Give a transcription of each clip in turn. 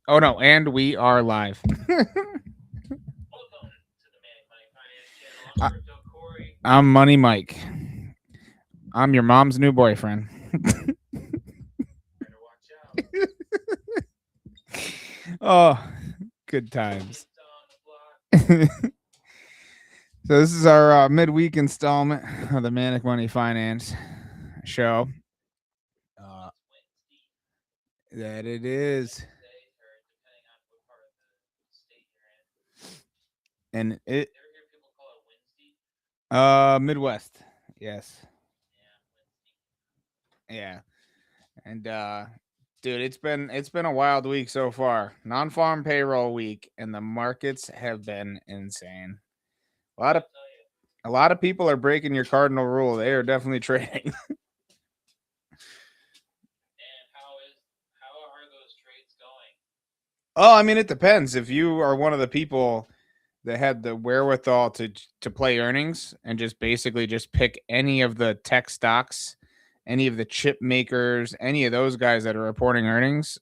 Oh no, and we are live. I- I'm Money Mike. I'm your mom's new boyfriend. Oh, good times. So this is our midweek installment of the Manic Money Finance show. Uh, that it is, and it Midwest. Yes, yeah, and dude, it's been a wild week so far. Non-farm payroll week, and the markets have been insane. A lot of A lot of people are breaking your cardinal rule. They are definitely trading. Oh, I mean, it depends. If you are one of the people that had the wherewithal to play earnings and just basically just pick any of the tech stocks, any of the chip makers, any of those guys that are reporting earnings,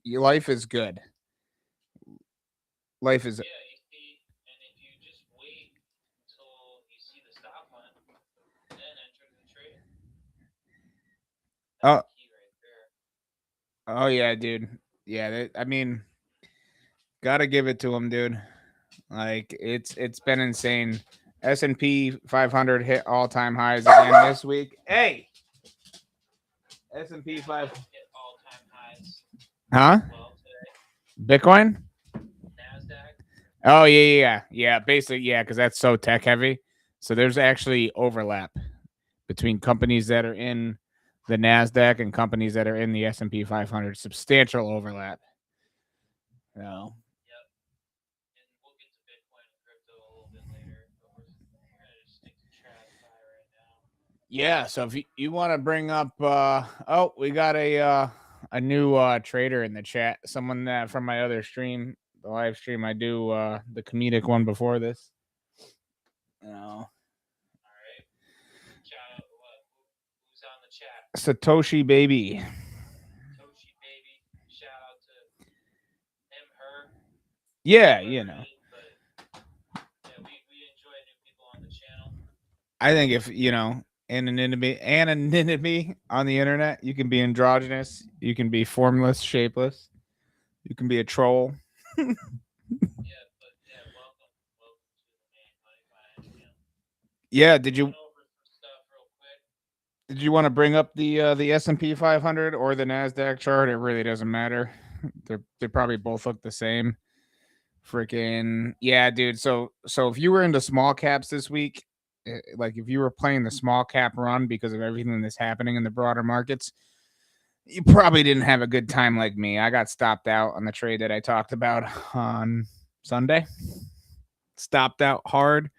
your life is good. Life is. Oh, oh yeah, dude. Yeah, I mean, gotta give it to them, dude. Like it's been insane. S&P 500 hit all time highs again this week. Hey, S&P 5. Huh? Bitcoin? Oh yeah. Basically, yeah, because that's so tech heavy. So there's actually overlap between companies that are in the Nasdaq and companies that are in the S&P 500. Substantial overlap. No. Yeah, so if you want to bring up oh, we got a new trader in the chat. Someone from my other stream, the live stream I do the comedic one before this. Oh. Satoshi baby. Yeah, you know. I think if you know anonymity on the internet, you can be androgynous, you can be formless, shapeless, you can be a troll. Yeah, did you want to bring up the S&P 500 or the Nasdaq chart? It really doesn't matter. They probably both look the same. Freaking yeah, dude. So if you were into small caps this week, like if you were playing the small cap run because of everything that's happening in the broader markets, you probably didn't have a good time like me. I got stopped out on the trade that I talked about on Sunday. Stopped out hard.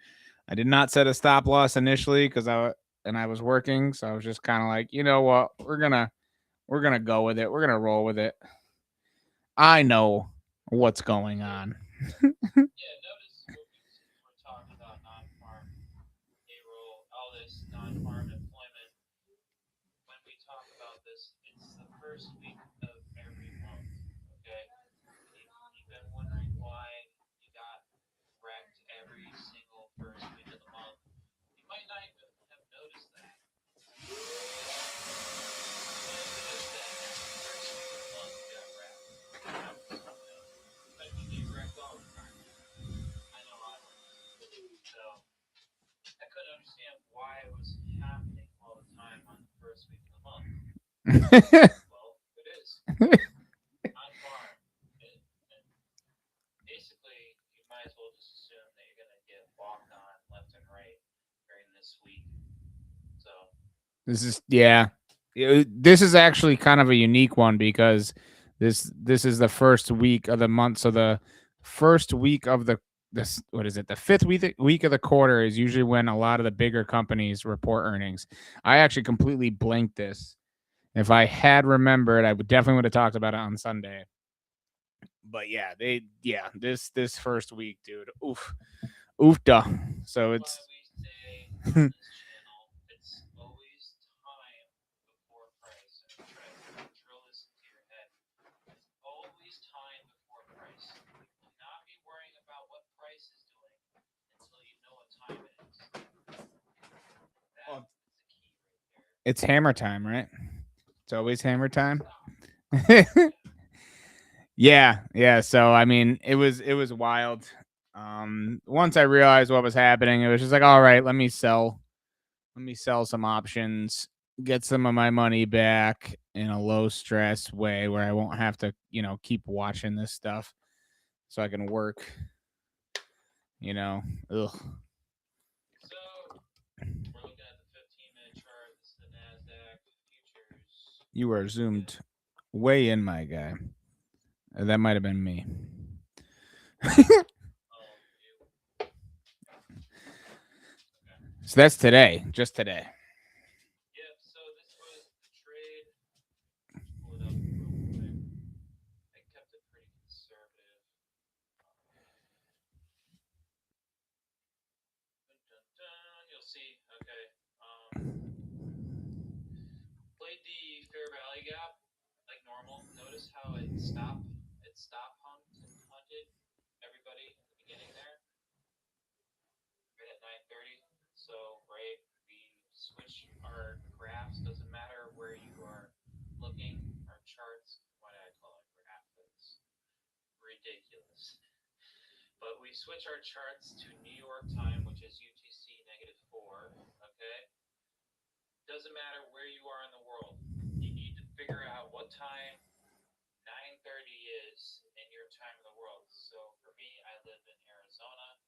I did not set a stop loss initially because I was working, so I was just kind of like, you know what, we're gonna go with it. We're gonna roll with it. I know what's going on. This is yeah. This is actually kind of a unique one because this is the first week of the month. So the first week of this what is it? The fifth week of the quarter is usually when a lot of the bigger companies report earnings. I actually completely blanked this. If I had remembered, I would definitely have talked about it on Sunday. But yeah, this first week, dude. Oof. Oofda. So it's It's hammer time, right? It's always hammer time. Yeah, yeah. So I mean, it was wild. Once I realized what was happening, it was just like, all right, let me sell some options, get some of my money back in a low stress way where I won't have to, keep watching this stuff, so I can work. You know, ugh. So we're looking at the 15-minute chart. This is the Nasdaq futures. You are zoomed way in, my guy. That might have been me. Oh, you. Okay. So that's today, just today. Yep. So this was the trade. Let's pull it up real quick. I kept it pretty conservative. Dun, dun, dun. You'll see. Okay. Played the fair value gap like normal. Notice how it stop hunted everybody in the beginning there, right at 9:30. So right, we switch our graphs. Doesn't matter where you are looking. Our charts. Why did I call it graph? That's ridiculous. But we switch our charts to New York time, which is UTC -4. Okay. Doesn't matter where you are in the world. You need to figure out what time 9:30 is in your time of the world. So for me, I live in Arizona.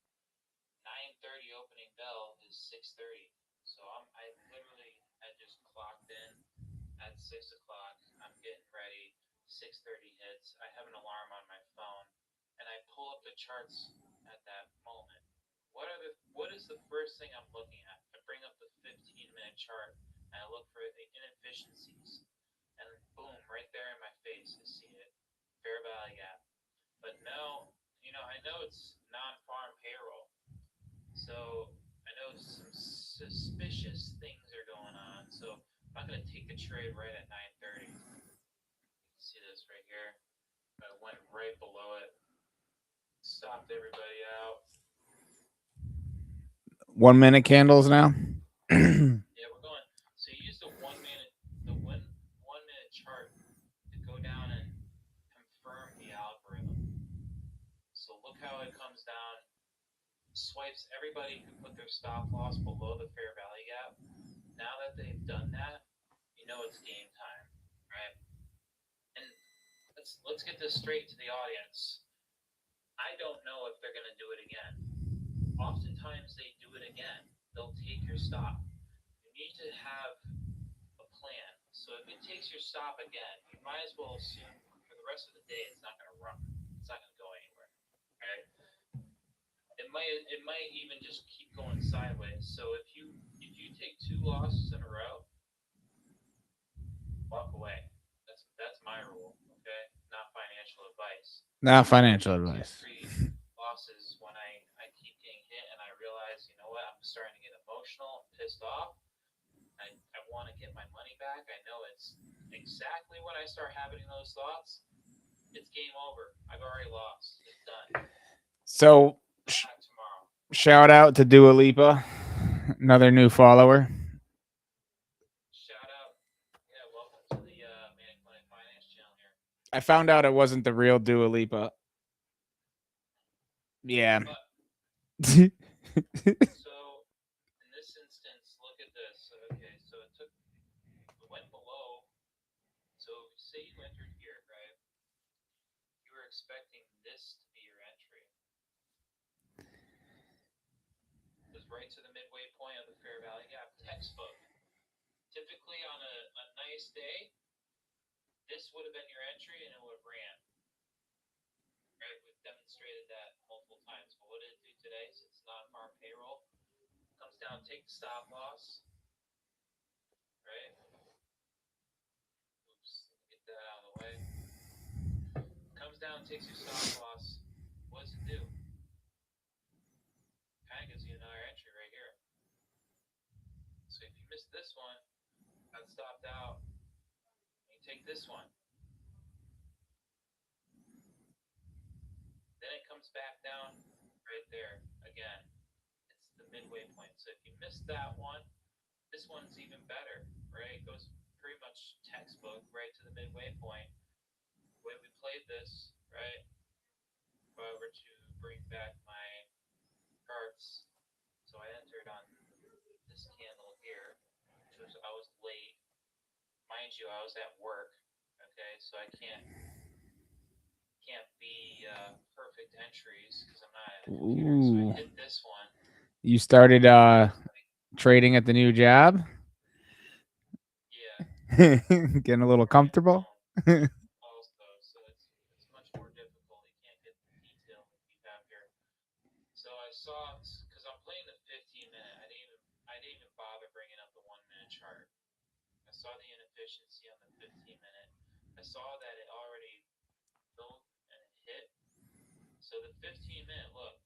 9:30 opening bell is 6:30. So I literally had just clocked in at 6 o'clock. I'm getting ready. 6:30 hits. I have an alarm on my phone, and I pull up the charts at that moment. What is the first thing I'm looking at? I bring up the 15-minute chart and I look for the inefficiencies. And boom, right there in my face, I see it. Fair value gap. But no, I know it's non-farm payroll. So I know some suspicious things are going on. So I'm not going to take the trade right at 9:30. You can see this right here. I went right below it, stopped everybody out. 1 minute candles now. Yeah, we're going. So you use the one minute chart to go down and confirm the algorithm. So look how it comes down, swipes everybody who put their stop loss below the fair value gap. Now that they've done that, you know it's game time, right? And let's get this straight to the audience. I don't know if they're going to do it again. Oftentimes they do it again. They'll take your stop. You need to have a plan. So if it takes your stop again, you might as well assume for the rest of the day it's not going to run. It's not going to go anywhere. Right? It might even just keep going sideways. So if you take two losses in a row, walk away. That's my rule. Okay, not financial advice. Not If I financial take two, advice. three losses when I keep getting hit and I realize, you know what, I'm starting to get emotional and pissed off. I want to get my money back. I know it's exactly when I start having those thoughts, it's game over. I've already lost. It's done. So, Come back tomorrow. shout out to Dua Lipa, another new follower. Shout out. Yeah, welcome to the Manic Money Finance channel here. I found out it wasn't the real Dua Lipa. Yeah. But so in this instance, look at this. Okay, so it went below. So say you entered here, right? You were expecting this to be your entry. It was right to the midway point of the fair value gap. Textbook. Typically on a nice day, this would have been your entry and it would have ran. Right? We've demonstrated that multiple times. But what did it do today? Since it's non-farm payroll, comes down, take the stop loss, right? Oops, get that out of the way. Comes down, takes your stop loss. What does it do? Kind of gives you another entry right here. So if you miss this one, got stopped out, you take this one. Then it comes back down right there again. It's the midway point. So if you missed that one, This one's even better, right? It goes pretty much textbook right to the midway point. When we played this, right? If I were to bring back my cards, so I entered on this candle here, which was I was late. Mind you, I was at work. Okay, so I can't be perfect entries because I'm not at a computer. So I Ooh. hit this one. You started trading at the new job? Yeah, Getting a little working at comfortable? home also, so it's much more difficult. You can't get the detail that you have here. So I saw because I'm playing the 15 minute. I didn't even bother bringing up the 1 minute chart. I saw the inefficiency on the 15 minute. I saw that it already built and it hit. So the 15 minute look.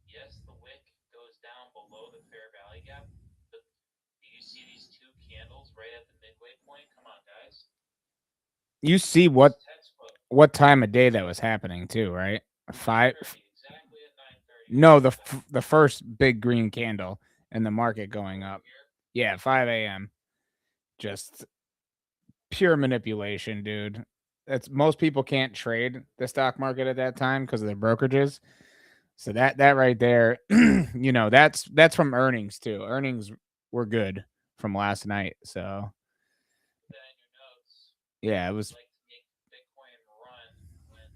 Yes, the wick goes down below the fair value gap, but do you see these two candles right at the midway point? Come on, guys. You see This is textbook. what time of day that was happening too, right? 5. 9:30, exactly at 9:30. No, the first big green candle and the market going Over up. here. Yeah, 5 a.m. Just pure manipulation, dude. That's most people can't trade the stock market at that time because of the brokerages. So that right there, that's from earnings too. Earnings were good from last night. So Put that in your notes. yeah, it You was like to make Bitcoin run when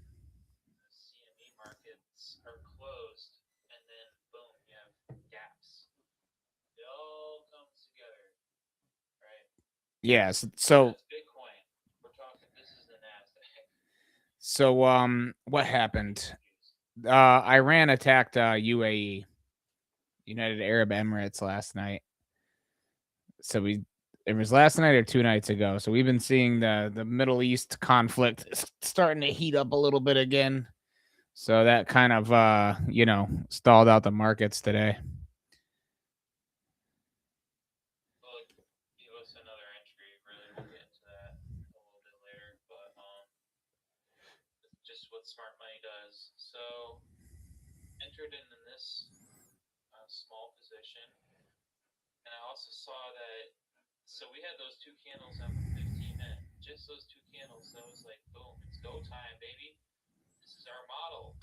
the CME markets are closed, and then boom, you have gaps. It all comes together, right? yes. So So that's Bitcoin. We're talking. This is the Nasdaq. what I'm getting happened? confused. Iran attacked UAE, United Arab Emirates last night. So it was last night or 2 nights ago. So we've been seeing the Middle East conflict starting to heat up a little bit again. So that kind of stalled out the markets today. Well, give us another entry. Really, we'll get into that a little bit later. But just what smart money does. So entered in this small position, and I also saw that. So we had those two candles on the 15 minute. Just those two candles. That was like boom, it's go time, baby. This is our model,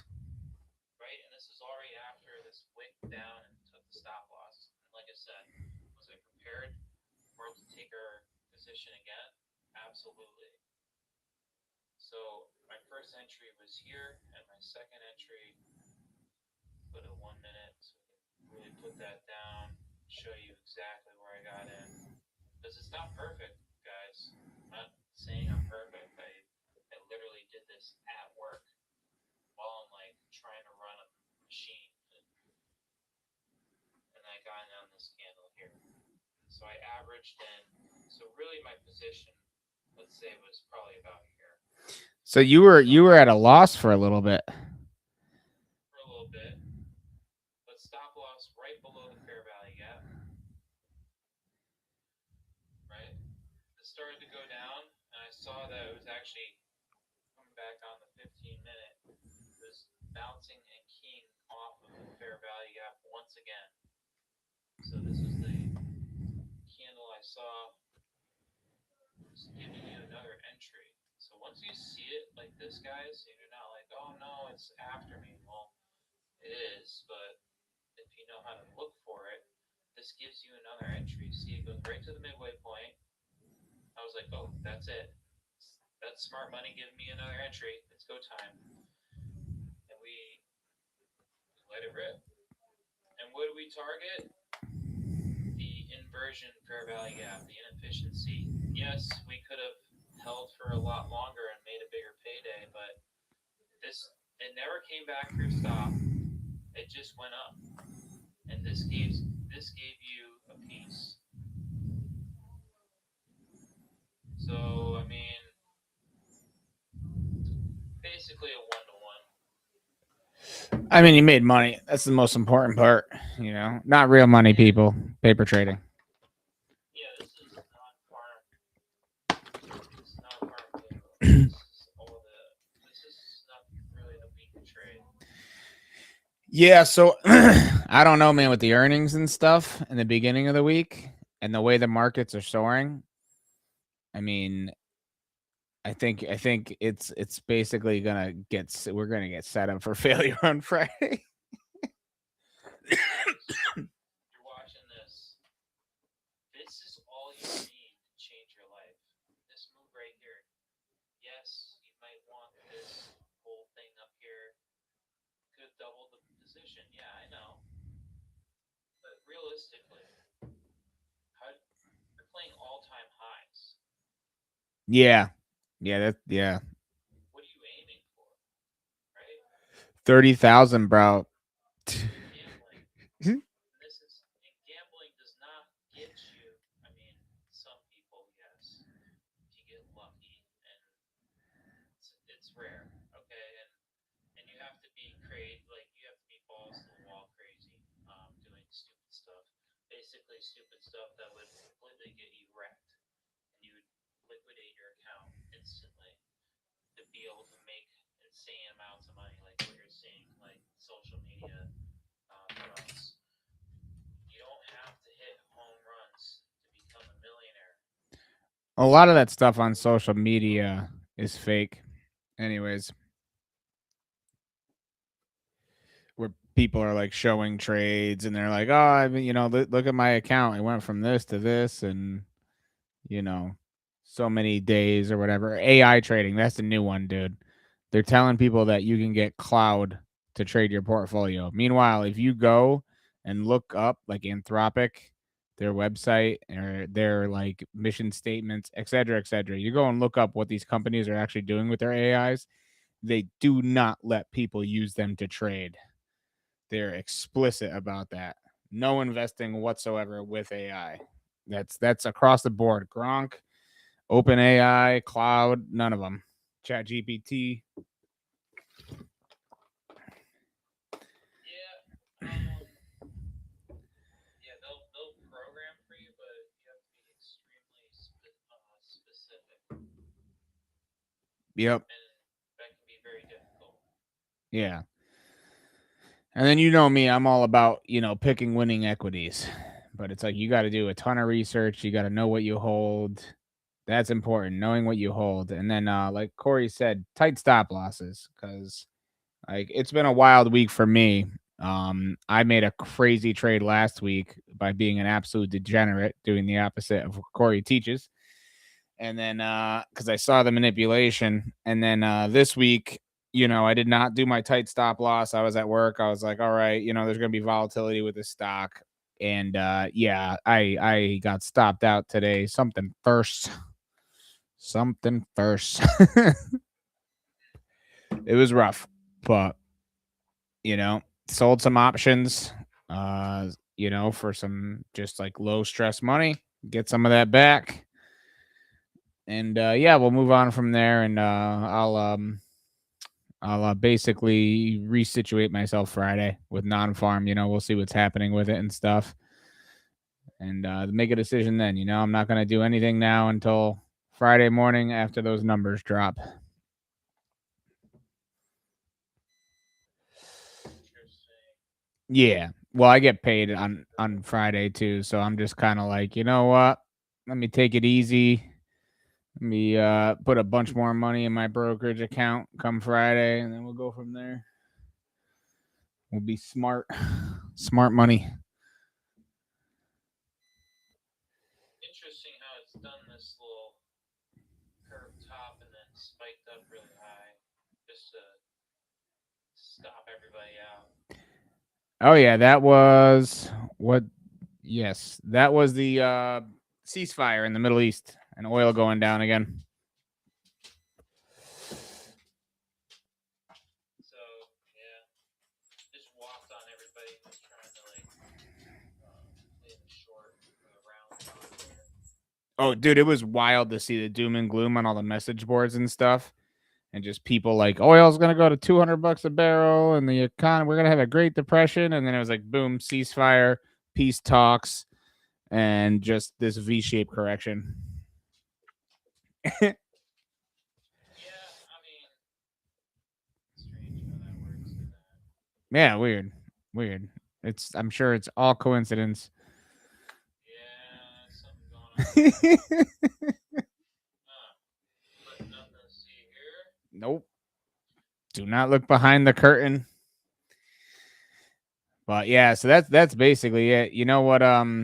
right? And this is already after this wick down and took the stop loss. And like I said, was I prepared for it to take our position again? Absolutely. So my first entry was here, and my second entry, put a 1 minute, so we can really put that down, show you exactly where I got in. Because it's not perfect, guys. I'm not saying I'm perfect. I literally did this at work while I'm like trying to run a machine, and I got in on this candle here. So I averaged in. So really, my position, let's say, was probably about here. So you were at a loss for a little bit. For a little bit, but stop loss right below the fair value gap, right? It started to go down, and I saw that it was actually coming back on the 15 minute. It was bouncing and keying off of the fair value gap once again. So this was the candle I saw, just giving you another entry. So once you see it like this, guys, you're not like, oh no, it's after me. Well, it is, but if you know how to look for it, this gives you another entry. See, it goes right to the midway point. I was like, oh, that's it. That's smart money giving me another entry. It's go time. And we let it rip. And what do we target? The inversion fair value gap, the inefficiency. Yes, we could have held for a lot longer and made a bigger payday, but it never came back through stop. It just went up. And this gave you a piece. So I mean, basically a 1-to-1. I mean, you made money. That's the most important part. Not real money, people. Paper trading. Yeah, this is not farm. This is not farm lingo. This is stuff really that we can trade. Yeah. So I don't know, man, with the earnings and stuff in the beginning of the week and the way the markets are soaring. I mean, I think it's basically gonna we're gonna get set up for failure on Friday. You're watching this. This is all you need to change your life. This move right here. Yes, you might want this whole thing up here. Could double the position. Yeah, I know. But realistically, how you're playing all-time highs. Yeah, yeah. What are you aiming for, right? 30,000, bro. Gambling. And gambling does not get you. I mean, some people, yes, if you get lucky, and it's rare, okay, and you have to be like you have to be balls to the wall crazy, doing stupid stuff, basically stupid stuff that would completely get you wrecked, and you would liquidate your account instantly to be able to make insane amounts of money, like what you're seeing, like social media pros. You don't have to hit home runs to become a millionaire. A lot of that stuff on social media is fake. Anyways, where people are like showing trades and they're like, "Oh, I mean, look at my account. It went from this to this and, you know, so many days or whatever." AI trading, that's the new one, dude. They're telling people that you can get cloud to trade your portfolio. Meanwhile, if you go and look up like Anthropic, their website or their like mission statements, et cetera, you go and look up what these companies are actually doing with their AIs. They do not let people use them to trade. They're explicit about that. No investing whatsoever with AI. That's across the board. Gronk, OpenAI, Cloud, none of them. Chat GPT. Yeah, yeah, they'll program for you, but you have to be extremely specific, Yep. and that can be very difficult. Yeah. And then you know me, I'm all about, picking winning equities. But it's like you got to do a ton of research. You got to know what you hold. That's important, knowing what you hold. And then like Corey said, tight stop losses cuz like it's been a wild week for me. I made a crazy trade last week by being an absolute degenerate, doing the opposite of what Corey teaches. And then because I saw the manipulation, and then this week, I did not do my tight stop loss. I was at work. I was like, all right, there's gonna be volatility with this stock, and yeah, I got stopped out today. Something first. It was rough, but sold some options, for some just like low stress money, get some of that back. And yeah, we'll move on from there, and I'll basically resituate myself Friday with non-farm. We'll see what's happening with it and stuff, and make a decision then. I'm not gonna do anything now until Friday morning after those numbers drop. Interesting. Yeah, well, I get paid on Friday too, so I'm just kind of like, you know what? Let me take it easy. Let me put a bunch more money in my brokerage account come Friday, and then we'll go from there. We'll be smart, smart money. Interesting how it's done this little curved top and then spiked up really high just to stop everybody out. Oh yeah, that was what? Yes, that was the ceasefire in the Middle East and oil going down again. So yeah, just walked on everybody who's trying to like play the short for the round top there. Oh, dude, it was wild to see the doom and gloom on all the message boards and stuff, and just people like oil's gonna go to $200 a barrel, and the economy we're gonna have a Great Depression, and then it was like boom, ceasefire, peace talks, and just this V-shaped correction. Yeah, I mean, strange how that works. In that. Yeah, weird, weird. I'm sure it's all coincidence. Yeah, something going on there. But nothing to see here. Nope. Do not look behind the curtain. But yeah, so that's basically it. You know what I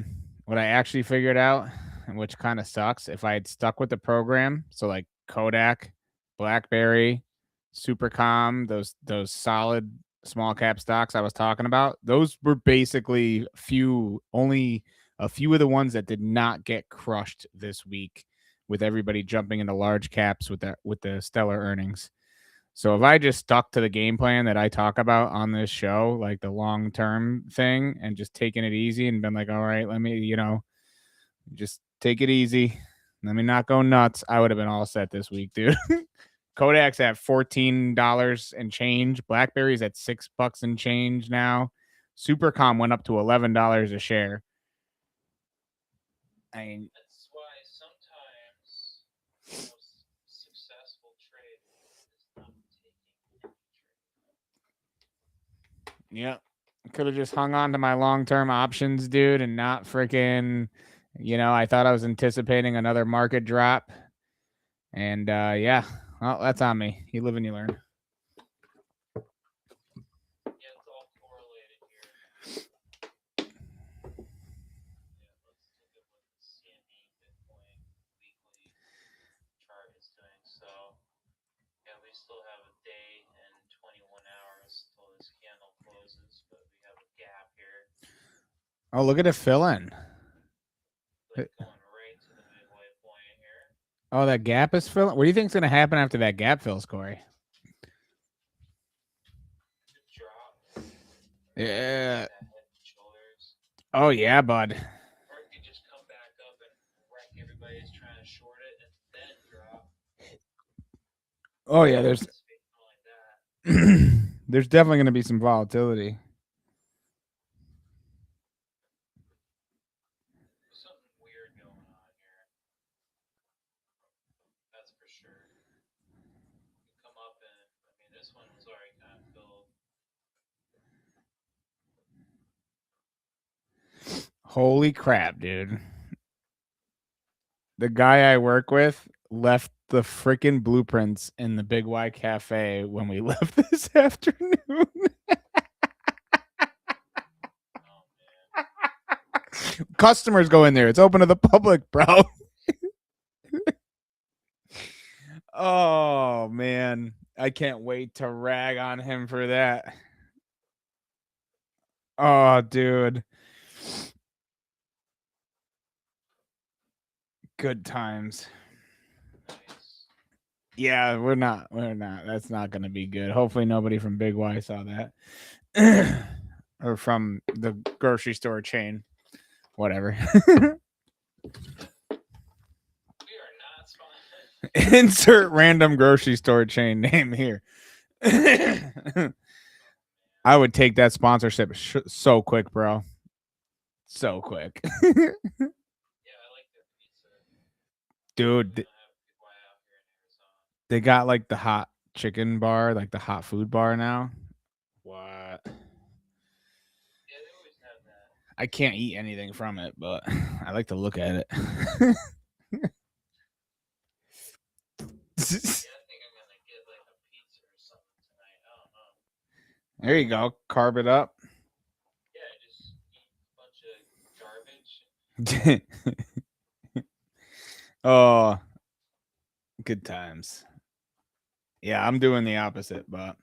actually figured out, and which kind of sucks. If I had stuck with the program, so like Kodak, BlackBerry, Supercom, those solid small cap stocks I was talking about, those were basically only a few of the ones that did not get crushed this week with everybody jumping into large caps with the stellar earnings. So if I just stuck to the game plan that I talk about on this show, like the long term thing, and just taking it easy and been like, all right, let me, just take it easy. Let me not go nuts. I would have been all set this week, dude. Kodak's at $14 and change. BlackBerry's at $6 and change now. Supercom went up to $11 a share. I mean, That's why sometimes the most successful trade is not taking any trade. yeah, could have just hung on to my long term options, dude, and not freaking. I thought I was anticipating another market drop, and yeah, well, that's on me. You live and you learn. Yeah, it's all correlated here. Yeah, let's look at what the CME Bitcoin weekly chart is doing. So, yeah, we still have a day and 21 hours till this candle closes, but we have a gap here. Oh, look at it fill in. Like going right to the midway point here. Oh, that gap is filling. What do you think's going to happen after that gap fills, Corey? Good drop. Yeah. That head and shoulders. Oh yeah, bud. Or it could just come back up and wreck everybody who's trying to short it and then drop. Oh yeah, there's Like that. there's definitely going to be some volatility. There's something weird going on here. That's for sure. You come up and I mean this one was already kind of filled. Holy crap, dude. The guy I work with left the freaking blueprints in the Big Y Cafe when we left this afternoon. Oh man. Customers go in there. It's open to the public, bro. Oh man. I can't wait to rag on him for that. Oh, dude. Good times. Nice. Yeah, we're not. That's not going to be good. Hopefully nobody from Big Y saw that. Or from the grocery store chain. Whatever. We are not sponsored. Insert random grocery store chain name here. I would take that sponsorship so quick, bro. So quick. Yeah, I like their pizza. Dude, They don't have Big Y out here in Arizona. they got like the hot chicken bar, like the hot food bar now. What? Yeah, they always have that. I can't eat anything from it, but I like to look at it. Yeah, I think I'm gonna get like a pizza or something tonight. I don't know. There you go. Carb it up. Yeah, just eat a bunch of garbage. Oh, good times. Yeah, I'm doing the opposite, but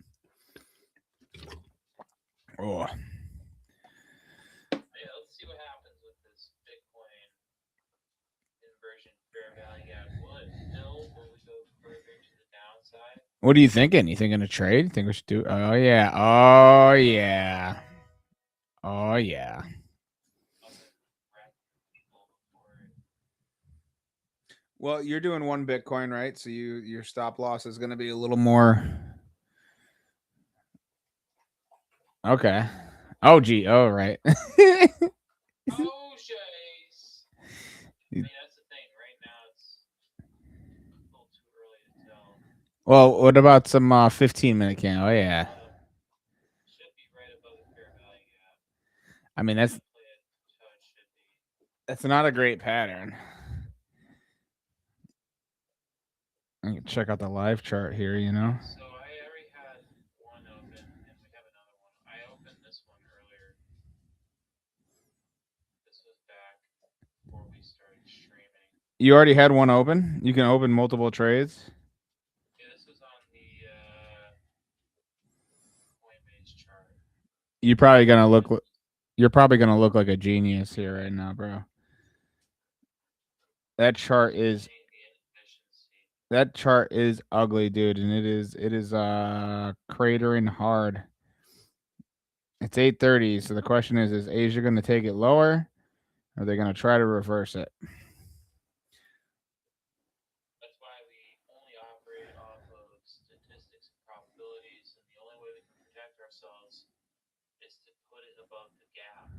oh, Yeah, let's see what happens with this Bitcoin inversion fair value gap. Will it fill? Will we go further to the downside? what are you thinking? You thinking a trade? Think we should do? Oh yeah. Oh yeah. Oh yeah. Up and wreck people before it. Well, you're doing one Bitcoin, right? So your stop loss is going to be a little more. Okay. Oh gee. Oh right. Oh, jeez. I mean, that's the thing. Right now, it's a little too early to tell. Well, what about some 15-minute can? Oh yeah. Should be right above the fair value gap. I mean, You're gonna play it how it should be. that's not a great pattern. I can check out the live chart here. So I already had one open, and we have another one. I opened this one earlier. This was back before we started streaming. You already had one open. You can open multiple trades. Yeah, this was on the Coinbase chart. You probably gonna look. You're probably gonna look like a genius here right now, bro. That chart is Seeing the inefficiency. that chart is ugly, dude, and it is cratering hard. It's 8:30, so the question is Asia going to take it lower? Or are they going to try to reverse it? That's why we only operate off of statistics and probabilities, and the only way we can protect ourselves is to put it above the gap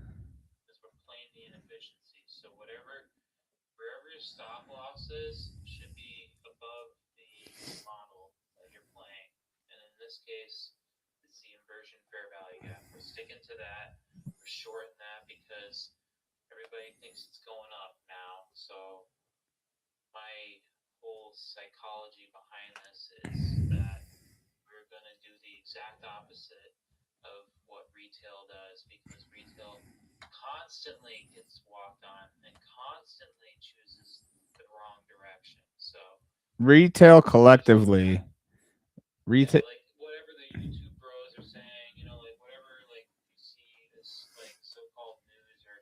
because we're playing the inefficiency. So wherever your stop loss is, should be above the model that you're playing. And in this case, it's the inversion fair value gap. We're sticking to that. We're shorting that because everybody thinks it's going up now. So my whole psychology behind this is that we're going to do the exact opposite of what retail does because retail constantly gets walked on and constantly chooses the wrong direction. So Retail just collectively. yeah, Retail. like whatever the YouTube bros are saying, like whatever like you see this like so-called news or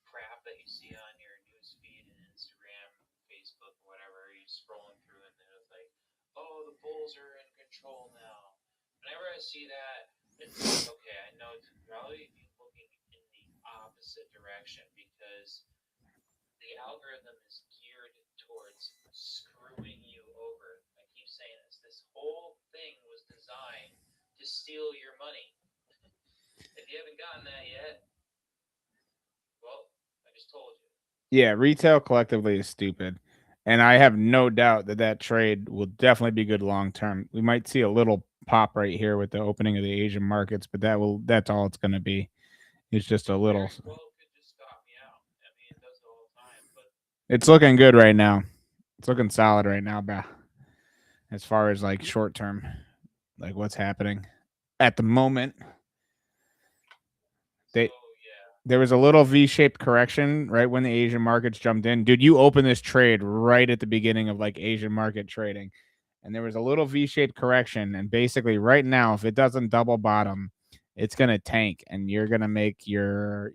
crap that you see on your news feed and Instagram, Facebook, whatever, you're scrolling through and it's like, oh, the bulls are in control now. Whenever I see that, it's like, okay, I know to probably be looking in the opposite direction because the algorithm is geared towards screwing you over. I keep saying this. This whole thing was designed to steal your money. If you haven't gotten that yet, well, I just told you. Yeah, retail collectively is stupid. And I have no doubt that that trade will definitely be good long term. We might see a little pop right here with the opening of the Asian markets, but that's all it's going to be. It's just a little. Very well could just stop me out. I mean, it does it all the time, but It's looking good right now. It's looking solid right now, bro. As far as like short term, like what's happening at the moment. so They yeah. There was a little V-shaped correction right when the Asian markets jumped in. Dude, you opened this trade right at the beginning of like Asian market trading. And there was a little V-shaped correction. And basically right now, if it doesn't double bottom, it's gonna tank and you're gonna make your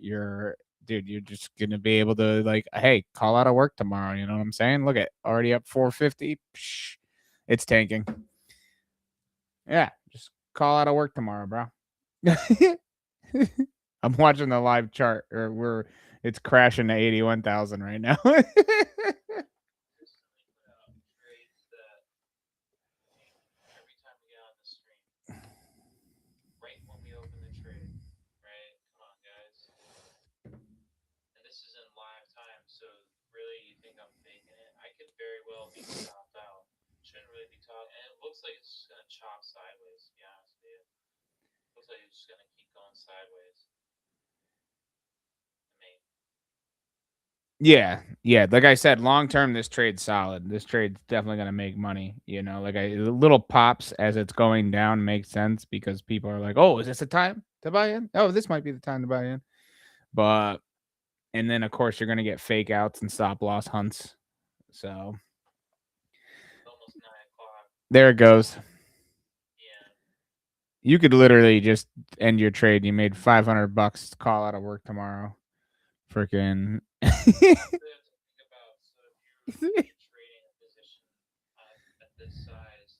dude, you're just gonna be able to like, hey, call out of work tomorrow. You know what I'm saying? Look at already up 450. Psh, it's tanking. Yeah, just call out of work tomorrow, bro. I'm watching the live chart, or we're it's crashing to 81,000 right now. Consistently put out trades that, I mean, every time we get on the stream, right when we open the trade, right? Come on, guys. And this is in live time, so really you think I'm faking it? I could very well be stopped out. Shouldn't really be talking. And it looks like it's just gonna chop sideways. To be honest with you, looks like it's just gonna keep going sideways. I mean, Yeah. Like I said, long term, this trade's solid. This trade's definitely gonna make money. Like little pops as it's going down makes sense because people are like, "Oh, is this the time to buy in? Oh, this might be the time to buy in." But and then of course you're gonna get fake outs and stop loss hunts. So it's almost 9 o'clock. there it goes. Yeah, You could literally just end your trade. You made $500. Call out of work tomorrow. Freaking. you also have to think about. So if you're trading a position at this size,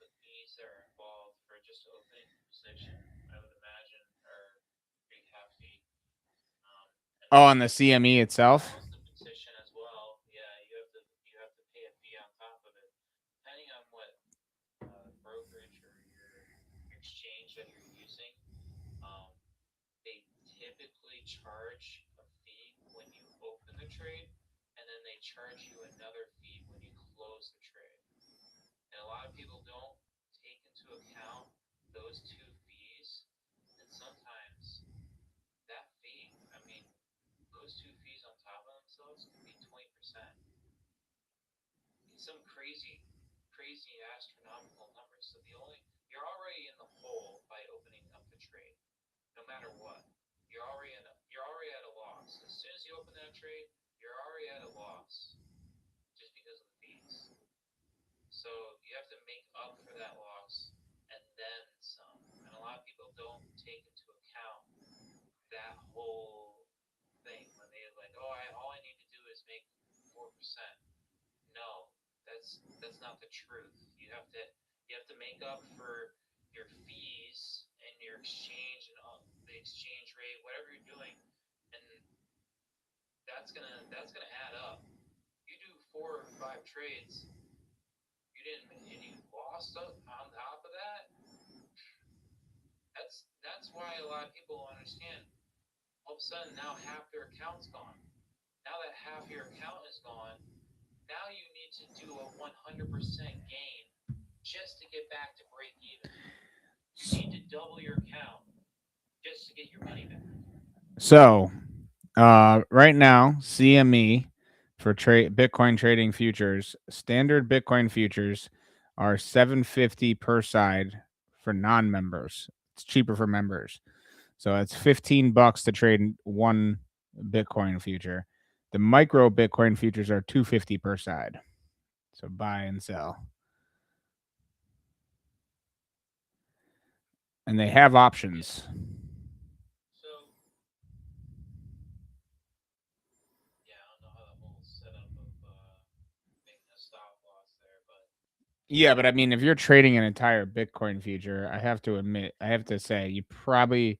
the fees that are involved for just opening the position, I would imagine, are pretty hefty. And Oh, then on the CME to itself. close the position as well, yeah, you have to pay a fee on top of it, depending on what brokerage or your exchange that you're using. Um, they typically charge a fee when you open the trade, and then they charge you another fee when you close the trade. And a lot of people don't take into account those two fees, and sometimes that fee Some crazy astronomical numbers. So you're already in the hole by opening up the trade, no matter what. You're already at a loss. As soon as you open that trade, you're already at a loss just because of the fees. So you have to make up for that loss and then some. And a lot of people don't take into account that whole thing when they like, oh, all I need to do is make 4%. No, that's not the truth. You have to make up for your fees and your exchange and the exchange rate, whatever you're doing, and that's gonna add up. You do 4 or 5 trades, and you lost on top of that. That's why a lot of people don't understand. All of a sudden, now half their account's gone. Now that half your account is gone, now you need to do a 100% gain just to get back to break even. You need to double your account just to get your money back. So, right now, CME for Bitcoin trading futures, standard Bitcoin futures are $750 per side for non-members. It's cheaper for members. So it's $15 to trade one Bitcoin future. The micro Bitcoin futures are $250 per side. So buy and sell. And they have options. So, yeah, I don't know how the whole setup of making a stop loss there, but Yeah, but I mean, if you're trading an entire Bitcoin future, I have to say, you probably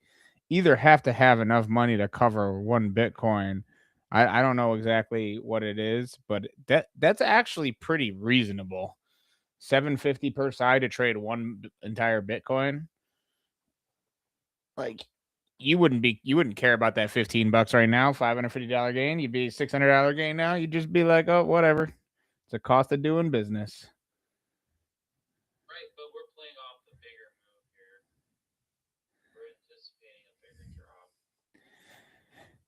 either have to have enough money to cover one Bitcoin. I don't know exactly what it is, but that's actually pretty reasonable. 750 per side to trade one entire Bitcoin. Like you wouldn't care about that $15 right now, $550 gain. You'd be $600 gain now. You'd just be like, oh, whatever. It's a cost of doing business. right, but we're playing off the bigger move here. We're anticipating a bigger drop.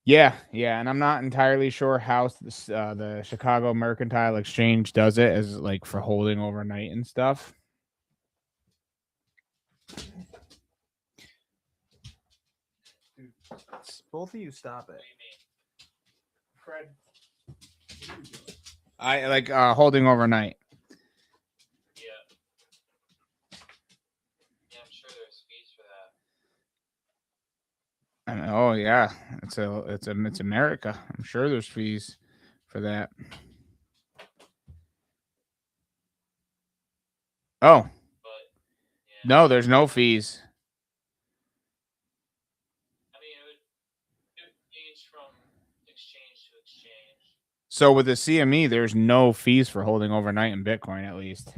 Yeah, and I'm not entirely sure how the Chicago Mercantile Exchange does it, as like for holding overnight and stuff. Dude, both of you stop it. What do you mean? Fred, I like holding overnight. Yeah. Yeah, I'm sure there's fees for that. And, oh yeah, it's America. I'm sure there's fees for that. Oh But yeah. no, there's no fees. I mean, it would change from exchange to exchange. So with the CME, there's no fees for holding overnight in Bitcoin, at least,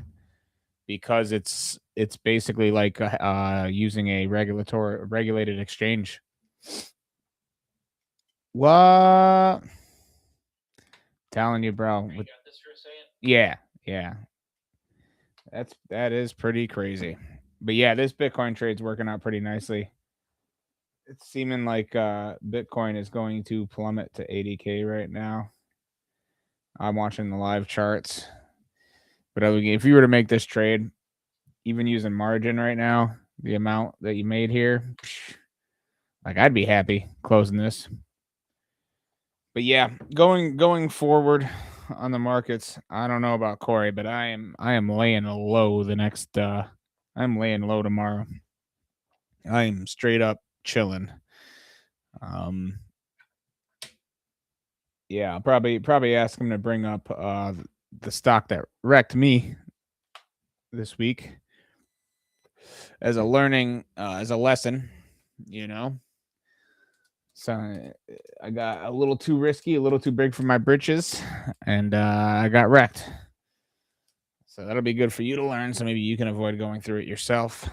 because it's basically like using a regulated exchange. What? Telling you, bro. You got this for a second? Yeah. That is pretty crazy. But yeah, this Bitcoin trade's working out pretty nicely. It's seeming like Bitcoin is going to plummet to 80K right now. I'm watching the live charts. But if you were to make this trade, even using margin right now, the amount that you made here, like I'd be happy closing this. But yeah, going forward on the markets, I don't know about Corey, but I am laying low the next I'm laying low tomorrow. I'm straight up chilling. Yeah, I'll probably ask him to bring up the stock that wrecked me this week as a lesson, you know. So I got a little too risky, a little too big for my britches, and I got wrecked. So that'll be good for you to learn. So maybe you can avoid going through it yourself.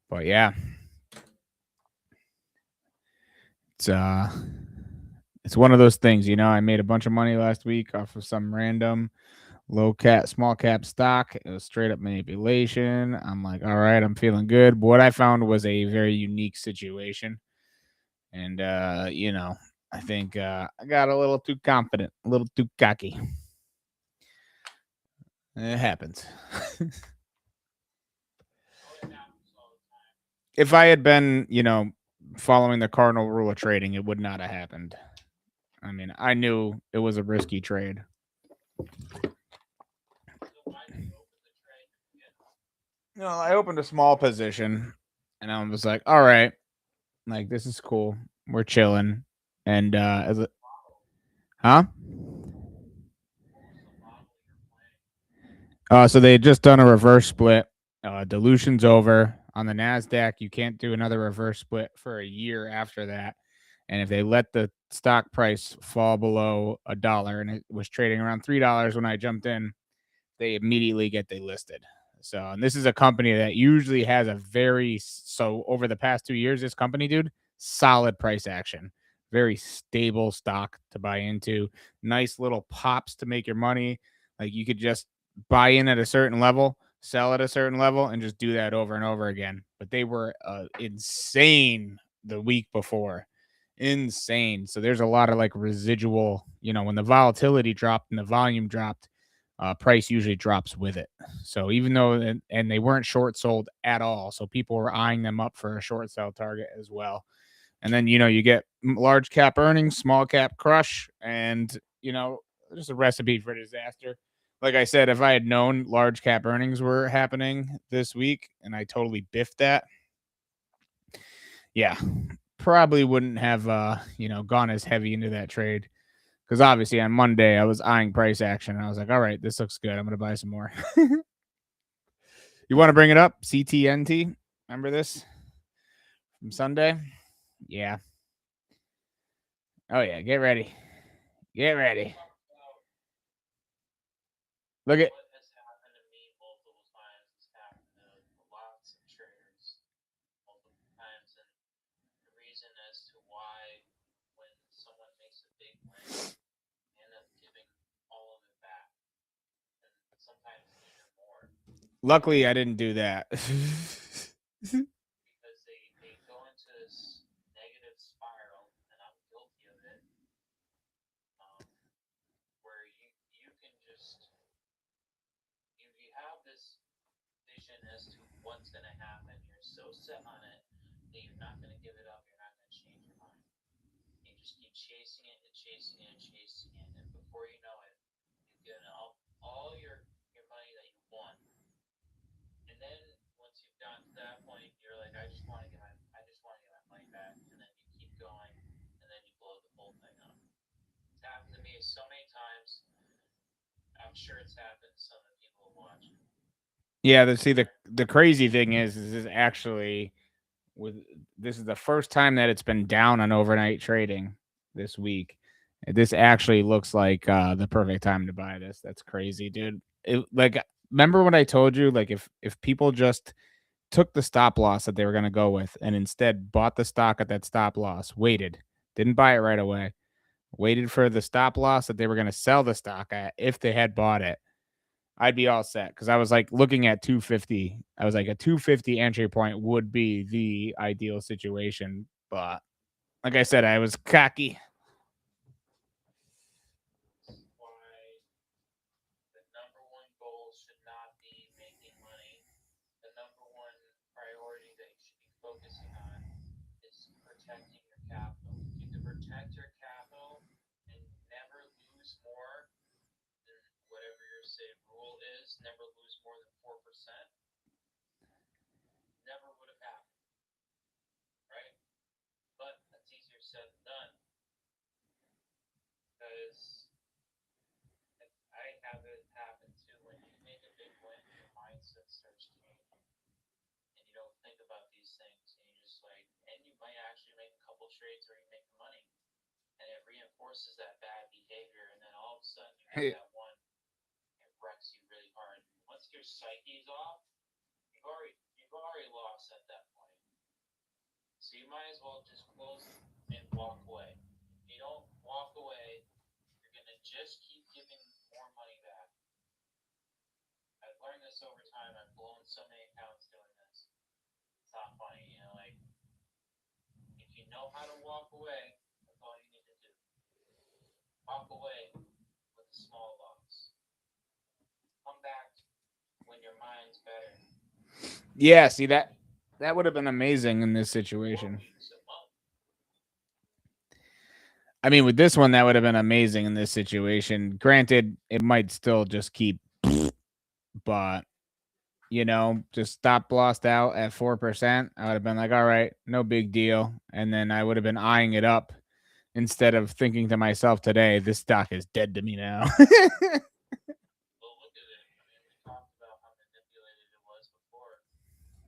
But yeah, it's one of those things, you know. I made a bunch of money last week off of some random small cap stock. It was straight up manipulation. I'm like, all right, I'm feeling good. But what I found was a very unique situation. And I think I got a little too confident, a little too cocky. It happens. Oh, it happens all the time. If I had been, following the cardinal rule of trading, it would not have happened. I mean, I knew it was a risky trade. So why did you open the trade to begin with? I opened a small position, and I was like, "All right, like this is cool. We're chilling." And as a, Model. huh? What was the model you're playing? So they had just done a reverse split. Dilution's over on the Nasdaq. You can't do another reverse split for a year after that. And if they let the stock price fall below $1, and it was trading around $3 when I jumped in, they immediately get delisted. So, and this is a company that usually has a so over the past 2 years, this company, dude, solid price action, very stable stock to buy into, nice little pops to make your money. Like you could just buy in at a certain level, sell at a certain level, and just do that over and over again. But they were insane the week before. Insane. So there's a lot of like residual, when the volatility dropped and the volume dropped, price usually drops with it. So even though and they weren't short sold at all, so people were eyeing them up for a short sell target as well. And then you get large cap earnings, small cap crush, and just a recipe for disaster. Like I said, if I had known large cap earnings were happening this week and I totally biffed that, yeah, probably wouldn't have gone as heavy into that trade. Because obviously on Monday I was eyeing price action and I was like, all right, this looks good. I'm gonna buy some more. You want to bring it up? CTNT. Remember this from Sunday? Yeah. Oh yeah. Get ready. Get ready. Talk about Look at what has happened to me multiple times. It's happened to lots of traders multiple times, and the reason as to why when someone makes a big win, they end up giving all of it back, and sometimes even more, luckily I didn't do that. because they go into this negative spiral, and I'm guilty of it, um, where you can just you have this vision as to what's going to happen. You're so set on it that you're not going to give it up. You're not going to change your mind. You just keep chasing it and chasing it and chasing it, and before you know it, you've given all your money that you won. And then once you've gotten to that point, you're like, I just want to get my money back, and then you keep going, and then you blow the whole thing up. It's happened to me so many times. I'm sure it's happened to some of the people watching. Yeah. See, the crazy thing is this actually with this is the first time that it's been down on overnight trading this week. This actually looks like the perfect time to buy this. That's crazy, dude. Like, remember what I told you? Like, if people just took the stop loss that they were going to go with and instead bought the stock at that stop loss, waited, didn't buy it right away, waited for the stop loss that they were going to sell the stock at if they had bought it, I'd be all set because I was like looking at 250. I was like a 250 entry point would be the ideal situation, but like I said, I was cocky. It's why the number one goal should not be making money. The number one priority that you should be focusing on is protecting your capital. If you can protect your capital and never lose more than whatever your say rule is, never lose more than 4%, never would have happened, right? But that's easier said than done, because I have it happen too. When you make a big win, your mindset starts changing, and you don't think about these things, and you just like, and you might actually make a couple trades where you make money, and it reinforces that bad behavior, and then all of a sudden you have that one, it wrecks you really hard. Once your psyche's off, you've already lost at that point. So you might as well just close and walk away. If you don't walk away, you're gonna just keep giving more money back. I've learned this over time. I've blown so many accounts doing this. It's not funny, like if you know how to walk away. That's all you need to do. Walk away with a small loss. Come back when your mind's better. Yeah, see that would have been amazing in this 4 situation. weeks, a month. I mean, with this one, that would have been amazing in this situation. Granted, it might still just keep, but just stop lost out at 4%. I would have been like, all right, no big deal. And then I would have been eyeing it up instead of thinking to myself today, this stock is dead to me now. Well, look at it. I mean, we talked about how manipulated it was before.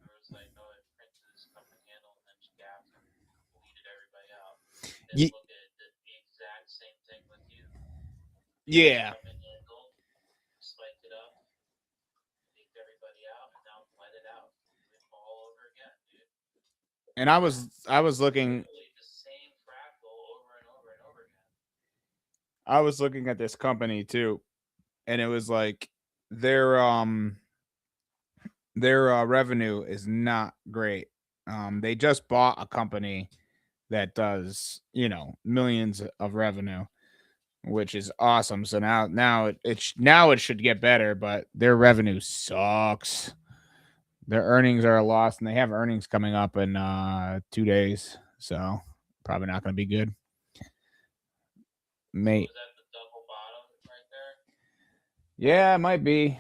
There was like, oh, it printed this cup and handle and then she gapped and bleeded everybody out. Then Ye- look at it, did the exact same thing with you. yeah. Cup and handle, spiked it up, leaked everybody out, and now let it out. Do it all over again, dude. And I was looking Literally the same fractal over and over and over again. I was looking at this company too, and it was like their revenue is not great. They just bought a company that does millions of revenue, which is awesome. So now it should get better, but their revenue sucks. Their earnings are a loss, and they have earnings coming up in 2 days, so probably not going to be good. Mate, Was that the double bottom right there? yeah, it might be.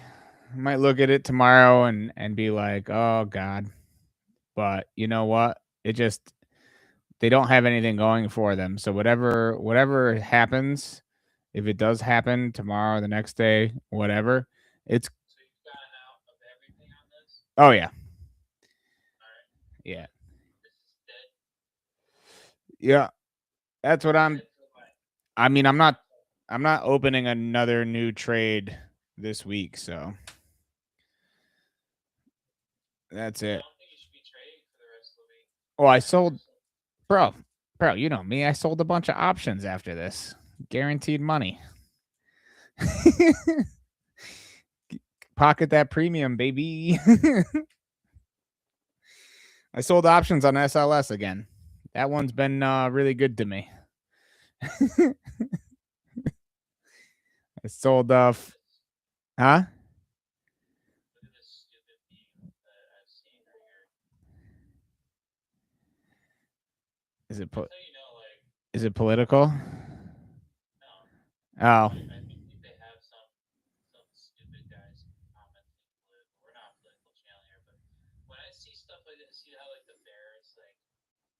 I might look at it tomorrow and be like, oh god. But you know what? It just they don't have anything going for them. So whatever happens, if it does happen tomorrow, the next day, whatever, it's So you've gotten out of everything on this? oh yeah. Alright. Yeah. This is dead. Yeah. That's what I'm Dead for life. I mean, I'm not opening another new trade this week, so that's I it. don't think you should be trading for the rest of the week. Oh, I sold bro. Bro, you know me. I sold a bunch of options after this. Guaranteed money. Pocket that premium, baby. I sold options on SLS again. That one's been really good to me. I sold huh? Look at this stupid meme that I've seen right here. Is it That's how you know, like, is it political? no. Oh, I think they have some stupid guys commenting political. We're not a political channel here, but when I see stuff like this, see how like the bears like,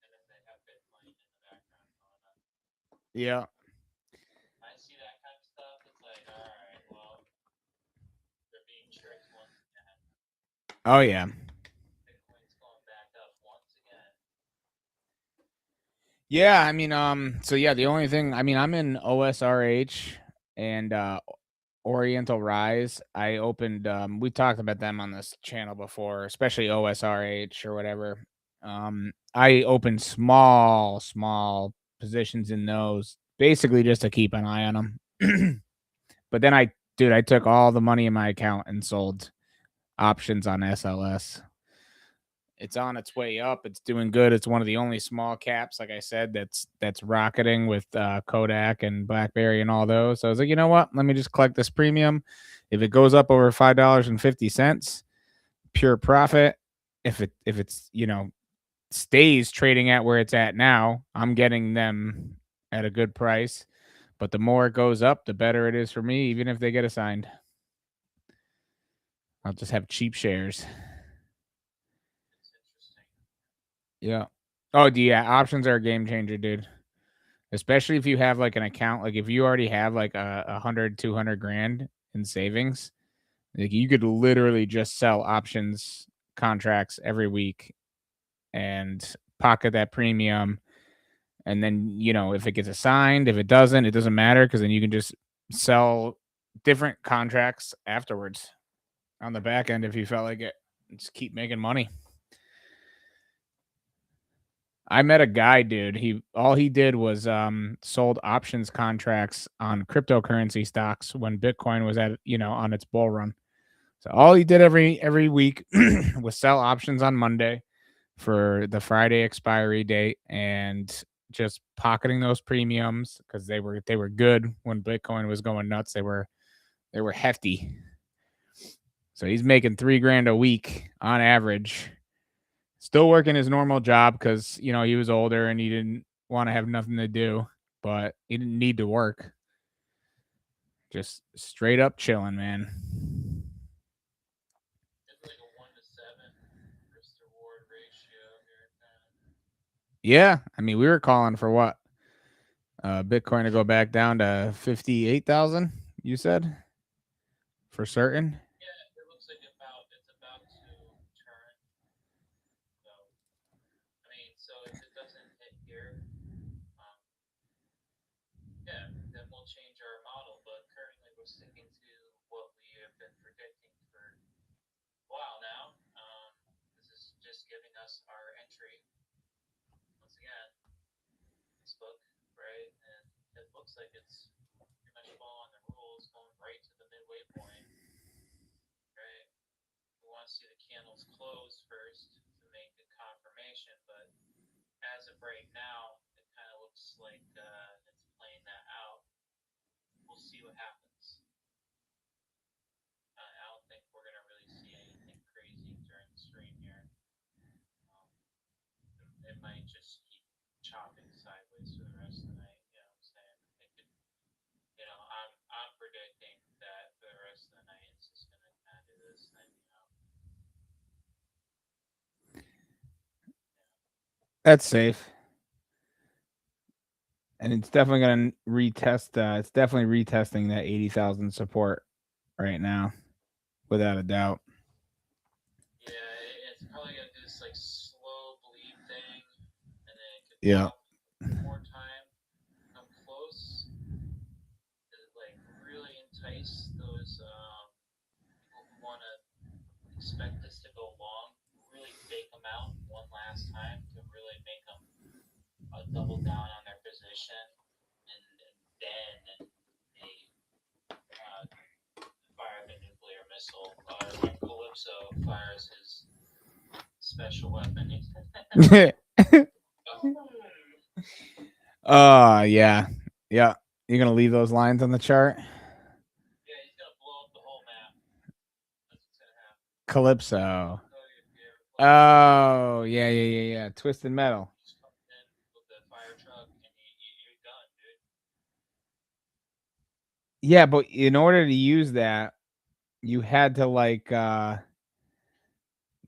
and then they have Bitcoin in the background going on. yeah. I see that kind of stuff. It's like, all right, well, they're being tricked once again. Oh yeah. Bitcoin's going back up once again. Yeah, I mean so yeah, the only thing, I mean, I'm in OSRH and Oriental Rise. I opened we talked about them on this channel before, especially OSRH or whatever. I opened small positions in those basically just to keep an eye on them. But then I took all the money in my account and sold options on SLS. It's on its way up. It's doing good. It's one of the only small caps, like I said, that's rocketing with Kodak and BlackBerry and all those. So I was like, you know what? Let me just collect this premium. If it goes up over $5.50, pure profit. If it's stays trading at where it's at now, I'm getting them at a good price. But the more it goes up, the better it is for me, even if they get assigned. I'll just have cheap shares. It's interesting. Yeah. Oh, yeah. Options are a game changer, dude. Especially if you have like an account, like if you already have like a 100, 200 grand in savings, like you could literally just sell options contracts every week and pocket that premium. And then, if it gets assigned, if it doesn't matter because then you can just sell different contracts afterwards on the back end if you felt like it. Just keep making money. I met a guy, dude. All he did was sold options contracts on cryptocurrency stocks when Bitcoin was at on its bull run. So all he did every week was sell options on Monday, for the Friday expiry date and just pocketing those premiums because they were good when Bitcoin was going nuts. They were hefty. So he's making 3 grand a week on average. Still working his normal job because he was older and he didn't want to have nothing to do, but he didn't need to work. Just straight up chilling, man. It's like a 1 to 7 risk to reward ratio here. Yeah, I mean, we were calling for what? Bitcoin to go back down to 58,000. You said for certain. Yeah, it looks like it's about to turn. So I mean, so if it doesn't hit here, um, yeah, then we'll change our model. But currently, we're sticking to what we have been predicting for a while now. This is just giving us our entry once again. Facebook, right? And it looks like it's pretty much following the rules, going right to the midway point, right? We want to see the candles close first to make the confirmation, but as of right now, it kind of looks like it's playing that out. We'll see what happens. I don't think we're going to really see anything crazy during the stream here. It might just keep chopping sideways for the rest of the night. You know what I'm saying? It could, I'm predicting that for the rest of the night, it's just going to kind of do this thing. That's safe. And it's definitely going to retest. It's definitely retesting that 80,000 support right now, without a doubt. Yeah, it's probably gonna do this like slow bleed thing, and then it could Yeah. pop more time, come close, to like really entice those people who want to expect this to go long, really fake them out one last time to really make them double down on their position, and then they fire the nuclear missile, when Calypso fires his special weapon. Yeah. Yeah. You're going to leave those lines on the chart? Yeah, he's gonna blow up the whole map. That's what's gonna happen. Calypso. Oh, Oh, yeah, yeah, yeah, yeah. Twisted Metal. he just comes in with the fire truck, and you're done, dude. Yeah, but in order to use that, you had to